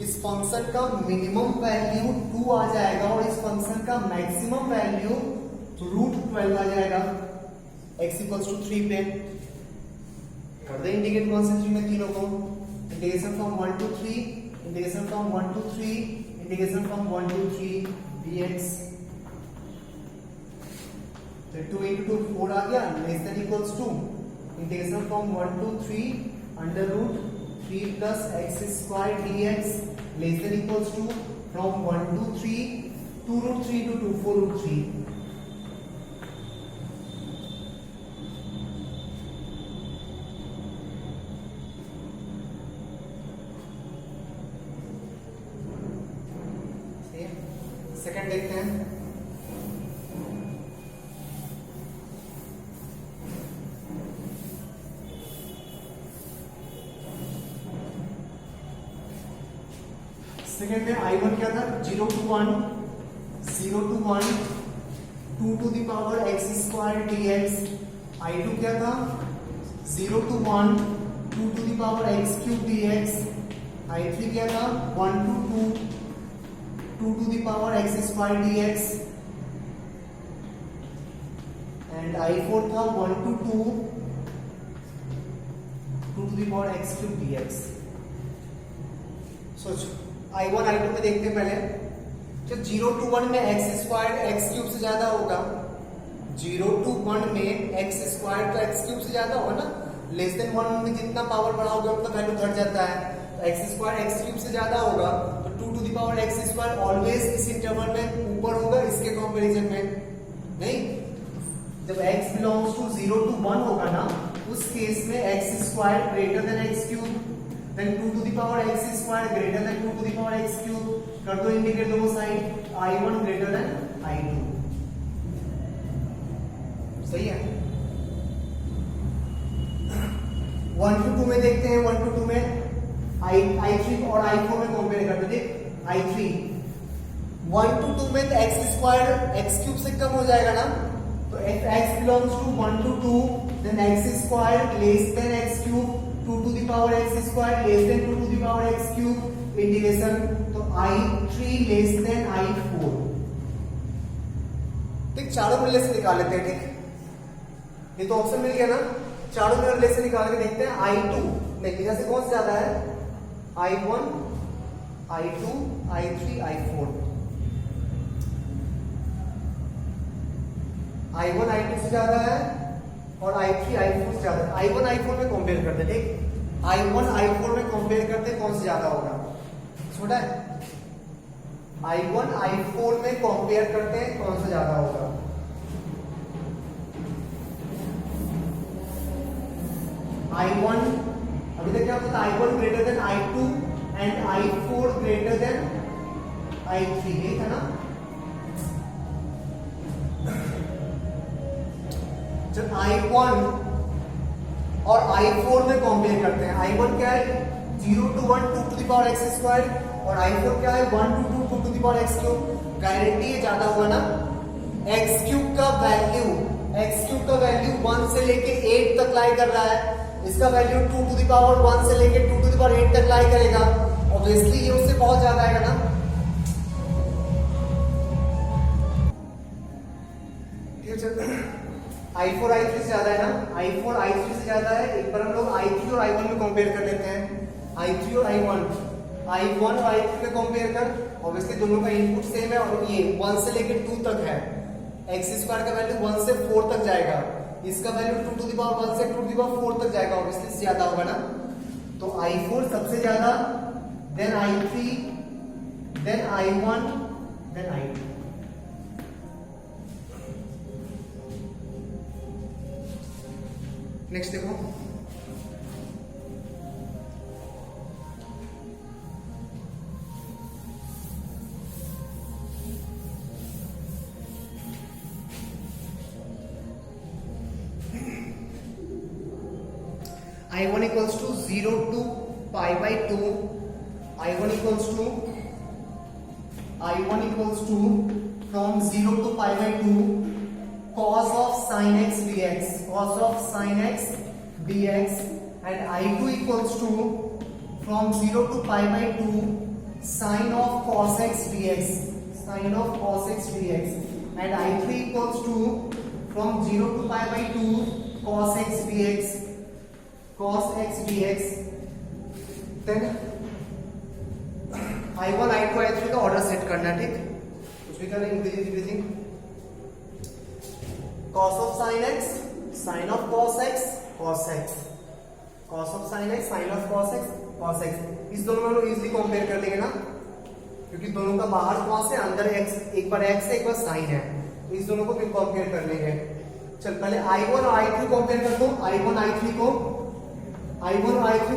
इस फंक्शन का मिनिमम वैल्यू 2 आ जाएगा और इस फंक्शन का मैक्सिमम वैल्यू रूट 12 आ जाएगा x इक्वल्स टू 3 पे। कर दे इंटीग्रेट 1 से 3 में तीनों को, integration from 1 to 3, integration from 1 to 3, integration from 1 to 3 dx। 2 into 2 4 आ गया, less than equals to integration from 1 to 3 under root 3 plus x square dx, less than equals to from 1 to 3 2 root 3 to 2 4 root 3। Second देखते हैं, second में I1 क्या था? 0 to 1 2 to the power x square dx। I2 क्या था? 0 to 1 2 to the power x cube dx। I3 क्या था? 1 to 2 to the power x square dx, and I4 था 1 to 2 to the power x cube dx। सोचो I1 I2 में देखते हैं पहले। जब 0 to 1 में x स्क्वायर x क्यूब से ज्यादा होगा, 0 to 1 में x स्क्वायर तो x क्यूब से ज्यादा होगा ना, लेस देन 1 में जितना पावर बढ़ाओगे उतना वैल्यू घट जाता है, तो x स्क्वायर x क्यूब से ज्यादा होगा, तो 2 to the power x square always इस इंटरवल में ऊपर होगा इसके कंपैरिजन में, नहीं? जब x बिलोंग्स टू 0 to 1 होगा ना, उस केस में x square greater than x cube, then 2 to the power x square greater than 2 to the power x cube, कर दो इंडिकेट दोनों side, I1 greater than I2, सही है? 1 to 2 में देखते हैं, 1 to 2 में I3 और I4 में कंपेयर करते हैं, I3 1 to 2 में तो x स्क्वायर x क्यूब से कम हो जाएगा ना, तो if x belongs to 1 to 2 then x square less than x cube, 2 to the power x square less than 2 to the power x cube, integration, तो I3 less than I4, ठीक? चारों में relation निकाल लेते हैं, ठीक? ये तो ऑप्शन मिल गया ना, चारों में रिलेशन निकाल के देखते हैं। I2 नहीं, इधर से कौन सा ज्यादा है? I1, I2, I3, I4, I1 I2 से ज्यादा है और I3 I4 से ज्यादा है। I1 I4 में कंपेयर करते हैं, ठीक? I1 I4 में कंपेयर करते हैं, कौन से ज्यादा होगा? छोटा है, I1 I4 में कंपेयर करते हैं, कौन सा ज्यादा होगा? I1 अभी तक क्या होता था? I1 greater than I2 and I4 greater than I3, यही था ना? जब I1 और I4 में कंपेयर करते हैं, I1 क्या है? 0 to 1 2 to the power x square, और I4 क्या है? 1 to 2 2 to the power x cube. Guarantee है ज्यादा होगा ना? x क्यूब का वैल्यू 1 से लेके 8 तक लाई कर रहा है, इसका वैल्यू 2 to the power 1 से लेके 2 to the power 8 तक लाई करेगा, ऑब्वियसली ये उससे बहुत ज्यादा आएगा ना, ठीक है? I4 I3 से ज्यादा है ना, I4 I3 से ज्यादा है, एक बार हम लोग I3 और I1 में कंपेयर कर लेते हैं, I3 और I1 और I3 में कंपेयर कर, ऑब्वियसली दोनों का इनपुट सेम है और ये 1 से लेके 2 तक है, x स्क्वायर का वैल्यू 1 से 4 तक जाएगा, इसका वैल्यू 2 to the power 1 से 2 to the power 4 तक जाएगा, ऑब्वियसली ज्यादा होगा ना, तो I4 सबसे ज्यादा, then I3, then I1, then I2। Next देखो, I1 equals to 0 to pi by 2, I1 equals to from 0 to pi by 2 cos of sin x dx, and I2 equals to from 0 to pi by 2 sin of cos x dx, and I3 equals to from 0 to pi by 2 cos x dx, then I1 I2 I3 का order set करना है, ठीक? कुछ भी करें, increasing, cos of sin x, sin of cos x, cos x, cos of sin x, sin of cos x, cos x, इस दोनों में इजीली कंपेयर कर लेंगे ना, क्योंकि दोनों का बाहर cos है, अंदर x, एक बार x है एक बार sin है, तो इस दोनों को भी कंपेयर कर लेंगे। चल पहले I1 और I3 कंपेयर कर दो, I1 I3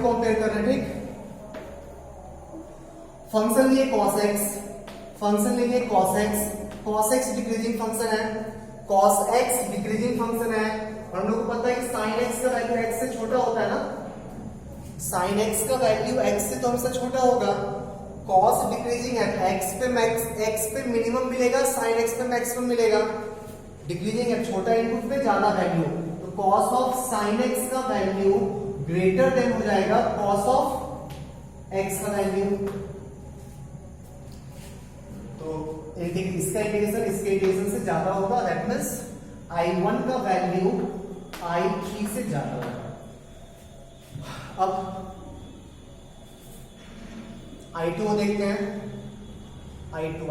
कंपेयर कर रहे हैं, ठीक? फंक्शन लिए cos x डिक्रीजिंग फंक्शन है, cos x डिक्रीजिंग फंक्शन है, और हम लोग को पता है कि sin x का वैल्यू x से छोटा होता है ना, sin x का वैल्यू x से तो हमेशा छोटा होगा, cos डिक्रीजिंग है, x पे मिनिमम मिलेगा, sin x पे मैक्सिमम मिलेगा, डिक्रीजिंग है, छोटा इनपुट पे ज्यादा वैल्यू, तो cos ऑफ sin x का वैल्यू ग्रेटर देन हो जाएगा cos ऑफ x का वैल्यू, तो इसका इंटीग्रेशन से ज्यादा होगा, दैट मींस I1 का वैल्यू I3 से ज्यादा होगा। अब I2 देखते हैं, I2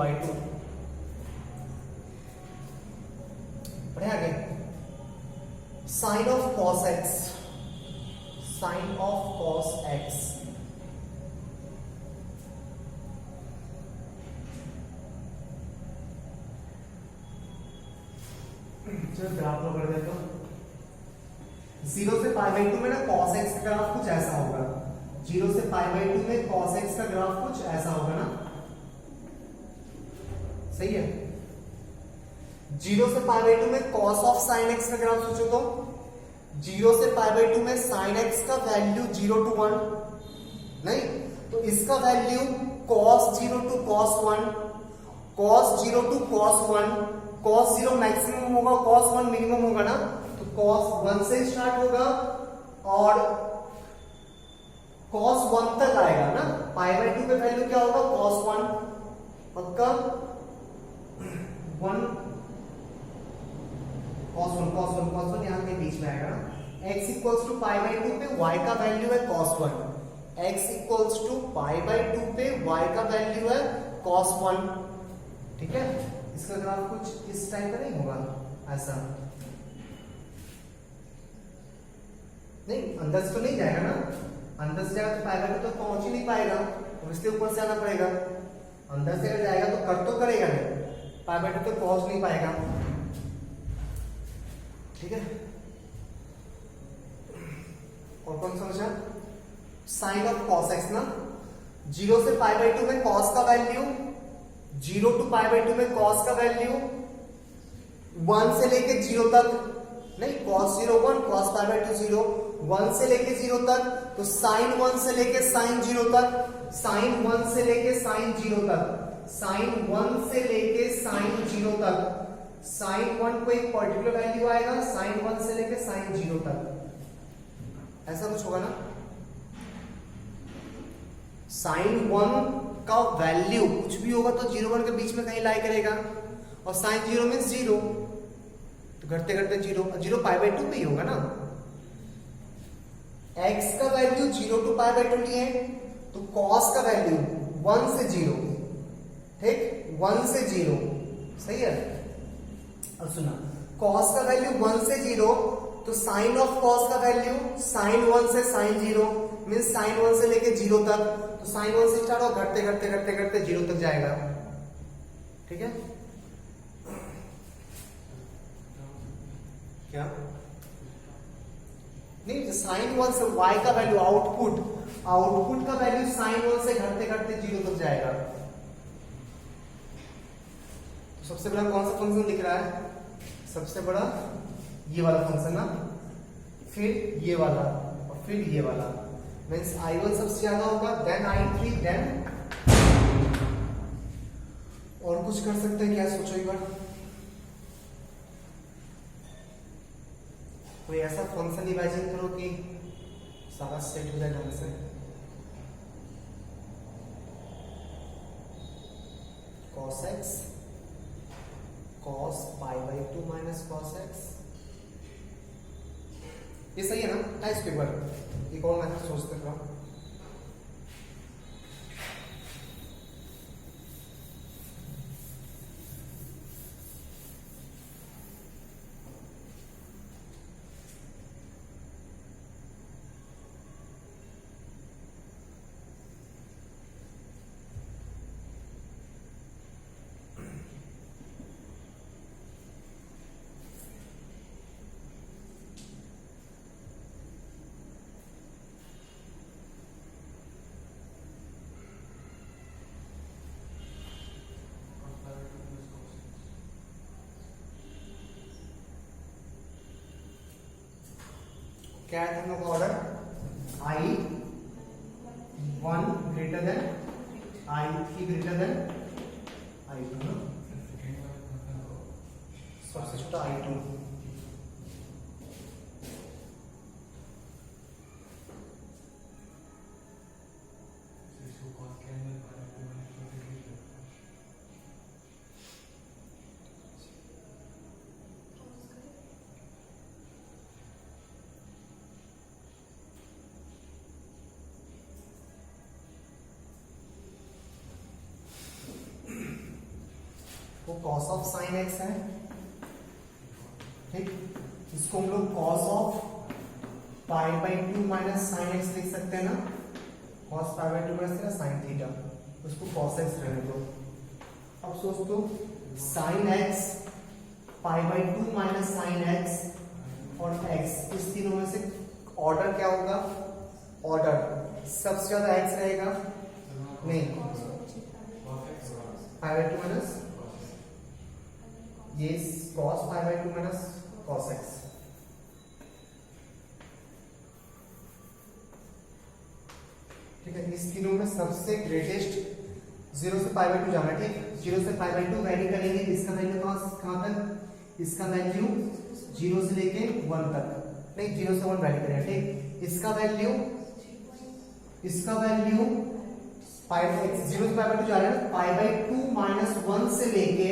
बढ़े आगे, sine of cos x, sine of cos x, चलो ग्राफ ड्रॉ कर देता हूं। 0 से पाई बाई 2 में ना cos x का ग्राफ कुछ ऐसा होगा, 0 से पाई बाई 2 में cos x का ग्राफ कुछ ऐसा होगा ना, सही है। 0 से पाई बाई 2 में cos ऑफ sin x का ग्राफ सोचो तो 0 से पाई बाई 2 में sin x का वैल्यू 0 to 1 नहीं, तो इसका value cos 0 to cos 1, cos 0 to cos 1, cos 0 maximum होगा, cos 1 मिनिमम होगा ना, तो cos 1 से स्टार्ट होगा और cos 1 तक आएगा ना। पाई बाई 2 का वैल्यू क्या होगा, cos 1 पक्का 1, cos 1 यहाँ के बीच में आएगा ना। x equals to pi by 2 पे y का वैल्यू है cos 1, x equals to pi by 2 पे y का वैल्यू है cos 1, ठीक है। इसका ग्राफ कुछ इस टाइप का नहीं होगा, ऐसा नहीं, अंदर से तो नहीं जाएगा ना, अंदर से जाएगा तो पाई बाई 2 तो पहुंच ही नहीं पाएगा, तो इसलिए ऊपर से आना पड़ेगा। अंदर से अगर जाएगा तो कट तो करेगा नहीं, पाई बाई 2 तो पहुंच नहीं पाएगा, ठीक है। और कौन समझा, साइन ऑफ कॉस एक्स ना, 0 से पाई बाई 2 में कॉस का वैल्यू, 0 टू पाई बाई 2 में कॉस का वैल्यू 1 से लेके 0 तक नहीं, cos 0 1, cos पाई बाई 2 0, 1 से लेके 0 तक, तो sin 1 से लेके sin 0 तक, sin 1 से लेके sin 0 तक, sin 1 से लेके sin 0 तक, sin 1 को एक पर्टिकुलर वैल्यू आएगा, sin 1 से लेके sin 0 तक, ऐसा कुछ होगा ना। sin 1 का वैल्यू कुछ भी होगा तो 0 1 के बीच में कहीं लाई करेगा, और sin 0 मींस 0, तो घटते घटते 0 पाई बाई 2 पे ही होगा ना। x का वैल्यू 0 टू पाई बाई 2 लिए, तो cos का वैल्यू 1 से 0, ठीक, 1 से 0, सही है। अब सुना, cos का वैल्यू 1 से 0, तो sin ऑफ cos का वैल्यू sin 1 से sin 0 मींस sin 1 से लेके 0 तक, तो sin 1 से स्टार्ट हो, घटते घटते घटते घटते 0 तक जाएगा, ठीक है। क्या नहीं, sin 1 से y का वैल्यू आउटपुट का वैल्यू sin 1 से घटते घटते 0 तक जाएगा। तो सबसे बड़ा कौन सा फंक्शन दिख रहा है, सबसे बड़ा ये वाला फंक्शन ना, फिर ये वाला और फिर ये वाला, मीन्स I1 सबसे ज्यादा होगा, देन I3, देन और कुछ कर सकते हैं क्या, सोचो एक बार। कोई ऐसा फंक्शन इमेजिन करो कि सारा सेट हो जाए ढंग से। cos x, cos pi by 2 minus cos x, ये सही है ना। टाइप पे एक बार एक और मेथड सोचते था, क्या है हम लोग का order, I1 greater than I3 greater than I2 ना, सबसे छोटा I2, वो cos ऑफ sin x है, ठीक, इसको हम लोग cos of pi by 2 minus sine x लिख सकते हैं ना, cos pi by 2 minus sine theta, उसको कॉस एक्स रहने दो। अब सोच दो sine x pi by 2 minus sine x और एक्स, इस तीनों में से ऑर्डर क्या होगा, ऑर्डर सबसे ज्यादा एक्स रहेगा, नहीं पाई बाई 2 माइनस ये cos pi by 2 minus cos x. ठीक है, इस तीनों में सबसे ग्रेटेस्ट 0 से पाई बाई 2 जाना, ठीक, 0 से पाई बाई 2 वैरी करेंगे, इसका वैल्यू कहां तक, इसका वैल्यू 0 से लेके 1 तक, नहीं 0 से 1 वैरी करेंगे, ठीक, इसका वैल्यू पाई 0 से पाई बाई 2 जा रहा है, पाई बाई 2 माइनस 1 से लेके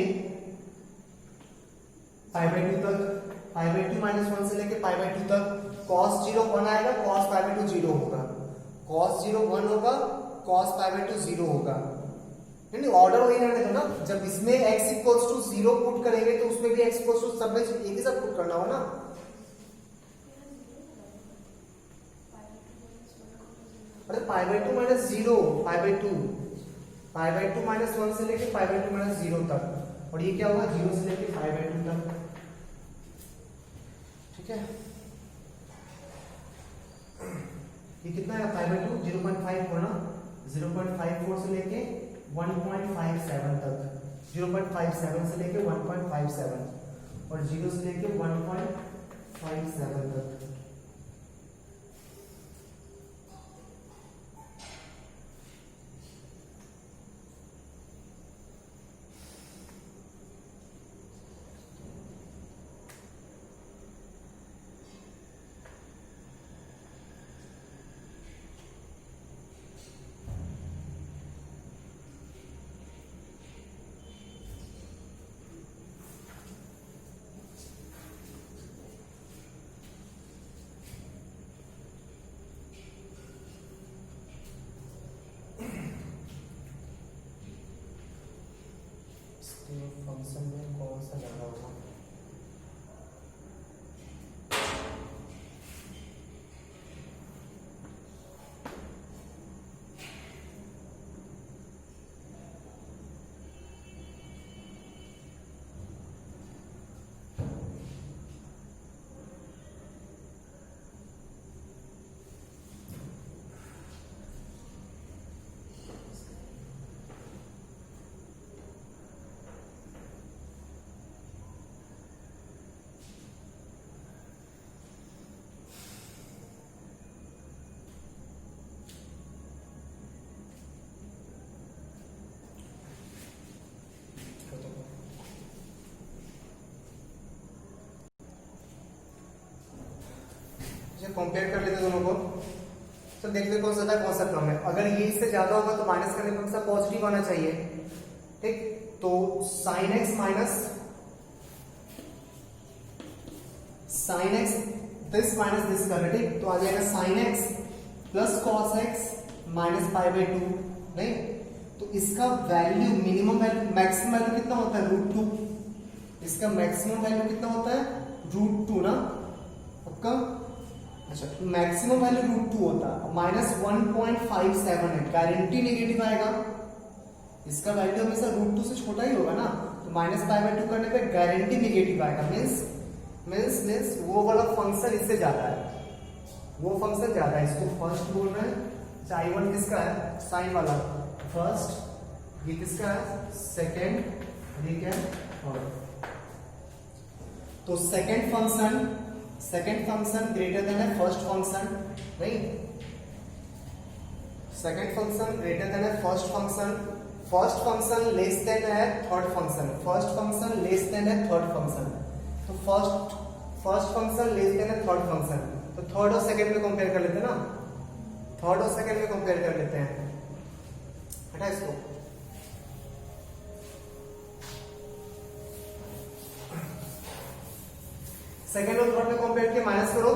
पाई बाई 2 तक, पाई बाई 2 माइनस 1 से लेके पाई बाई 2 तक, cos 0 1 आएगा, cos पाई बाई 2 0 होगा, cos 0 1 होगा, cos पाई बाई 2 0 होगा, नहीं ऑर्डर वही रहने दो ना, जब इसमें x इक्वल्स टू 0 पुट करेंगे तो उसमें भी x इक्वल्स टू सब में एक ही सब पुट करना हो ना। अरे पाई by 2 minus 0 pi by 2 minus 1 से लेके पाई बाई 2 माइनस 0 तक, और ये क्या होगा 0 से लेके पाई बाई 2 तक, ठीक है, ये कितना है पाई बाई 2 0.54 ना, 0.54 से लेके 1.57 तक, 0.57 से लेके 1.57 और 0 से लेके 1.57 तक। फंक्शन में कौन सा ज्यादा होगा, कंपेयर कर लेते दोनों को, तो देख ले कौन सा ज्यादा कौन सा कम है। अगर ये इससे ज्यादा होगा तो माइनस करने पर सा पॉजिटिव आना चाहिए, ठीक, तो sine x minus this minus this कर रहे, ठीक, तो आ जाएगा sine x plus cos x minus pi by 2, नहीं, तो इसका value minimum value maximum value कितना होता है √2, इसका मैक्सिमम वैल्यू कितना होता है √2 ना, आपका अच्छा मैक्सिमम वैल्यू √2 होता है, माइनस 1.57 है, गारंटी नेगेटिव आएगा, इसका वैल्यू हमेशा √2 से छोटा ही होगा ना, तो माइनस पाई बाई 2 करने पे गारंटी नेगेटिव आएगा, मीन्स वो वाला फंक्शन इससे ज्यादा है, वो फंक्शन ज्यादा है, इसको फर्स्ट बोल रहे हैं, चाहे वन किसका है साइन वाला फर्स्ट, ये किसका है सेकेंड, ये क्या है थर्ड, तो सेकेंड फंक्शन ग्रेटर देन है फर्स्ट फंक्शन, नहीं, सेकेंड फंक्शन ग्रेटर देन है फर्स्ट फंक्शन लेस देन है third function, first function less than है थर्ड फंक्शन, तो फर्स्ट फंक्शन लेस देन है थर्ड फंक्शन, तो थर्ड और सेकेंड में कंपेयर कर लेते हैं ना, थर्ड और सेकेंड में कंपेयर कर लेते हैं, हटा इसको, सेकेंड और थर्ड में कंपेयर किया, माइनस करो,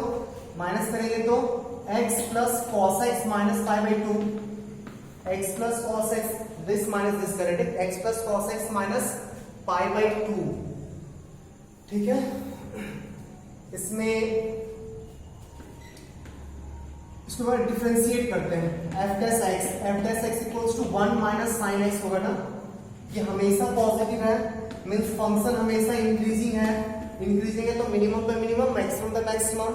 माइनस करेंगे तो x plus cos x minus pi by 2, x plus cos x this minus this करेंगे, x plus cos x minus pi by 2, ठीक है, इसमें इसको बाद डिफरेंशिएट करते हैं। f dash x equals to 1 minus sine x होगा ना, ये हमेशा पॉजिटिव है, मींस फंक्शन हमेशा इंक्रीजिंग है तो मिनिमम पे मिनिमम, मैक्सिमम पे मैक्सिमम।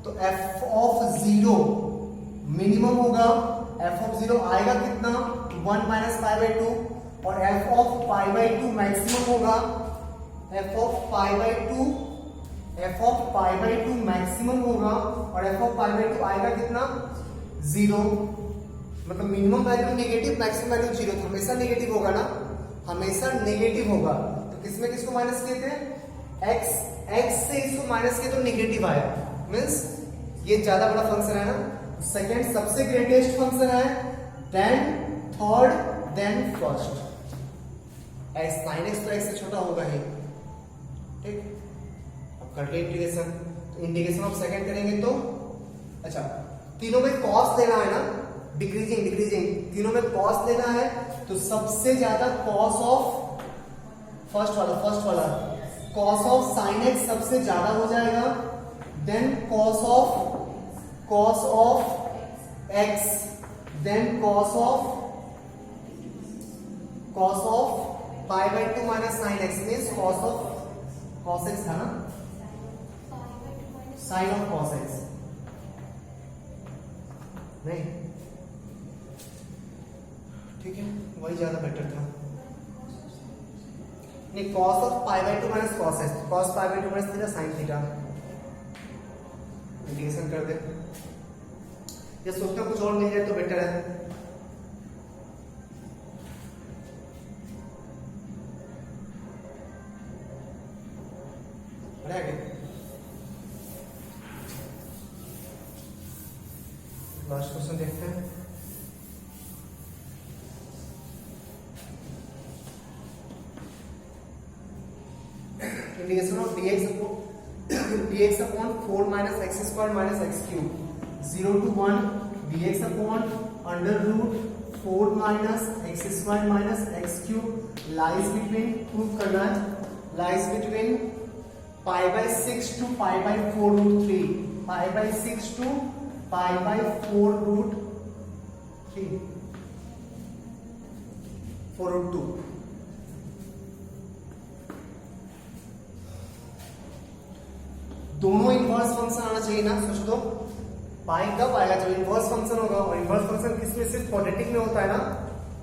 तो f ऑफ 0 मिनिमम होगा, f ऑफ 0 आएगा कितना 1 माइनस पाई बाई 2, और f of pi by 2 maximum होगा, f of pi by 2 maximum होगा, और f ऑफ पाई बाई 2 आएगा कितना 0, मतलब minimum value negative, maximum value 0, तो हमेशा नेगेटिव होगा ना, हमेशा नेगेटिव होगा। तो किसमें किसको माइनस किए थे, x से इसको माइनस किए तो नेगेटिव आया, मींस ये ज्यादा बड़ा फंक्शन है ना। सेकेंड सबसे ग्रेटेस्ट फंक्शन है, then third, then first. Sine x तो एक्स से छोटा होगा ही, ठीक। अब कर ले इंटीग्रेशन, तो इंटीग्रेशन ऑफ सेकंड करेंगे तो अच्छा तीनों में कॉस लेना है ना, डिक्रीजिंग, तीनों में कॉस लेना है, तो सबसे ज्यादा कॉस ऑफ फर्स्ट वाला कॉस ऑफ साइन एक्स सबसे ज्यादा हो जाएगा, then cos of x, then cos of pi by 2 minus sine x, means cos x था ना, साइन ऑफ कॉस एक्स नहीं, ठीक है, वही ज्यादा बेटर था। नहीं, cos of pi by 2 minus cos x, cos pi by 2 minus theta sine theta, integration कर दे, या सोचते कुछ और मिल जाए तो बेटर है। लास्ट क्वेश्चन देखते हैं। Integration of dx upon 4 minus x square minus x cube 0 to 1 dx upon under root 4 minus x square minus x cube lies between, prove करना है, lies between pi by 6 to pi by 4 root 3, pi by 6 to pi by 4 root 3, 4 root 2। दोनों inverse function आना चाहिए ना, सोच दो पाई कब आएगा जब इनवर्स फंक्शन होगा, और इनवर्स फंक्शन किसमें, सिर्फ क्वाड्रेटिक में होता है ना,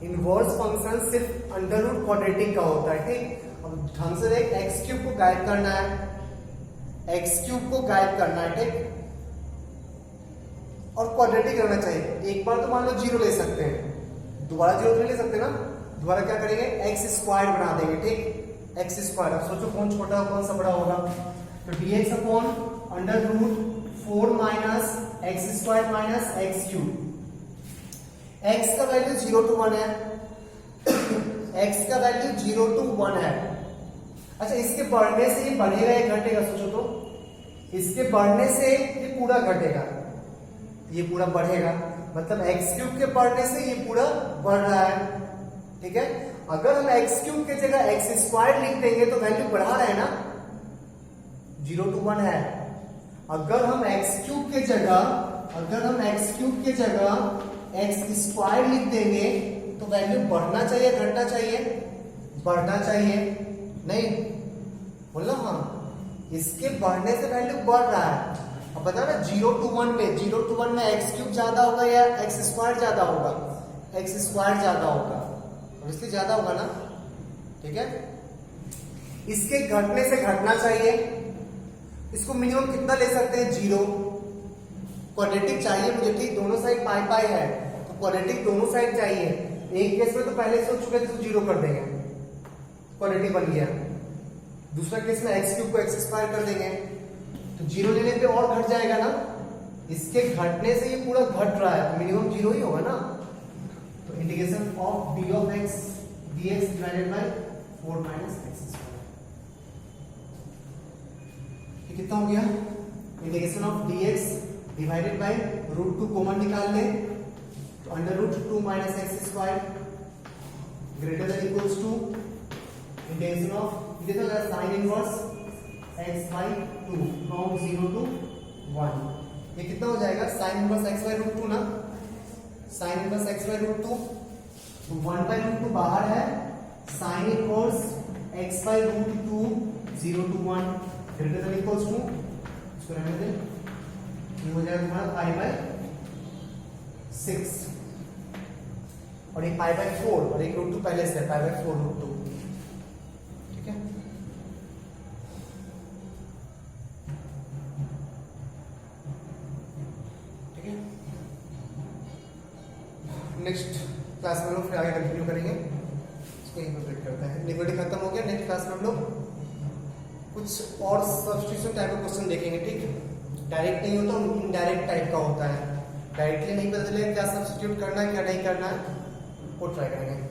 इनवर्स फंक्शन सिर्फ अंडर रूट क्वाड्रेटिक का होता है, ठीक। अब ढंग से देख, एक्स क्यूब को गाइड करना है, एक्स क्यूब को गाइड करना है, ठीक, और क्वाड्रेटिक रहना चाहिए। एक बार तो मान लो 0 ले सकते हैं, दोबारा 0 नहीं ले सकते ना, दोबारा क्या करेंगे, एक्स स्क्वायर बना देंगे, ठीक, एक्स स्क्वायर। अब सोचो कौन छोटा कौन सा बड़ा होगा, तो dx upon under root 4 minus x square minus x cube. x का वैल्यू 0 to 1 है, x का वैल्यू 0 to 1 है। अच्छा, इसके बढ़ने से ये बढ़ेगा या घटेगा, सोचो तो, इसके बढ़ने से ये पूरा घटेगा, ये पूरा बढ़ेगा, मतलब एक्स क्यूब के बढ़ने से ये पूरा बढ़ रहा है, ठीक है। अगर हम एक्स क्यूब की जगह एक्स स्क्वायर लिख देंगे तो वैल्यू बढ़ा रहा है ना, 0 to 1 है। अगर हम एक्स क्यूब के जगह एक्स स्क्वायर लिख देंगे तो वैल्यू बढ़ना चाहिए घटना चाहिए, बढ़ना चाहिए, नहीं बोलो, हाँ, इसके बढ़ने से वैल्यू बढ़ रहा है। अब बता ना 0 to 1 में, 0 to 1 में एक्स क्यूब ज्यादा होगा या एक्स स्क्वायर ज्यादा होगा, एक्स स्क्वायर ज्यादा होगा, इसलिए ज्यादा होगा ना, ठीक है। इसके घटने से घटना चाहिए, इसको मिनिमम कितना ले सकते हैं, 0। क्वाड्रेटिक चाहिए मुझे, ठीक, दोनों साइड पाई पाई है तो क्वाड्रेटिक दोनों साइड चाहिए। एक केस में तो पहले सोच चुके थे तो 0 कर देंगे, क्वाड्रेटिक बन गया। दूसरा केस में एक्स क्यूब को एक्स स्क्वायर कर देंगे, तो 0 लेने पे और घट जाएगा ना, इसके घटने से ये पूरा घट रहा है, तो मिनिमम 0 ही होगा ना। तो integration of d of x dx divided by 4 minus x square, कितना हो गया, integration of dx divided by root 2 common निकाल ले, तो under root 2 minus x square greater than equals to integration of, कितना sine inverse x by 2 from 0 to 1। ये कितना हो जाएगा sine inverse x by root 2 ना, sine inverse x by root 2, तो 1 बाई रूट 2 बाहर है, sine inverse x by root 2 0 to 1 greater than equals to, इसको रहने दें, ये हो जाएगा तुम्हारा पाई बाई 6 और एक पाई बाई 4 और एक रूट 2 पहले से पाई बाई 4 रूट 2। ठीक है, ठीक है, नेक्स्ट क्लास में लोग फिर आगे कंटिन्यू करेंगे, इसको यहीं पर ब्रेक करते हैं। लिक्विडिटी खत्म हो गया, नेक्स्ट क्लास में हम लोग कुछ और सब्स्टिट्यूशन टाइप का क्वेश्चन देखेंगे। ठीक, डायरेक्ट नहीं होता, इनडायरेक्ट टाइप का होता है, डायरेक्टली नहीं पता चलेगा क्या सब्स्टिट्यूट करना है क्या नहीं करना है, वो ट्राई करेंगे।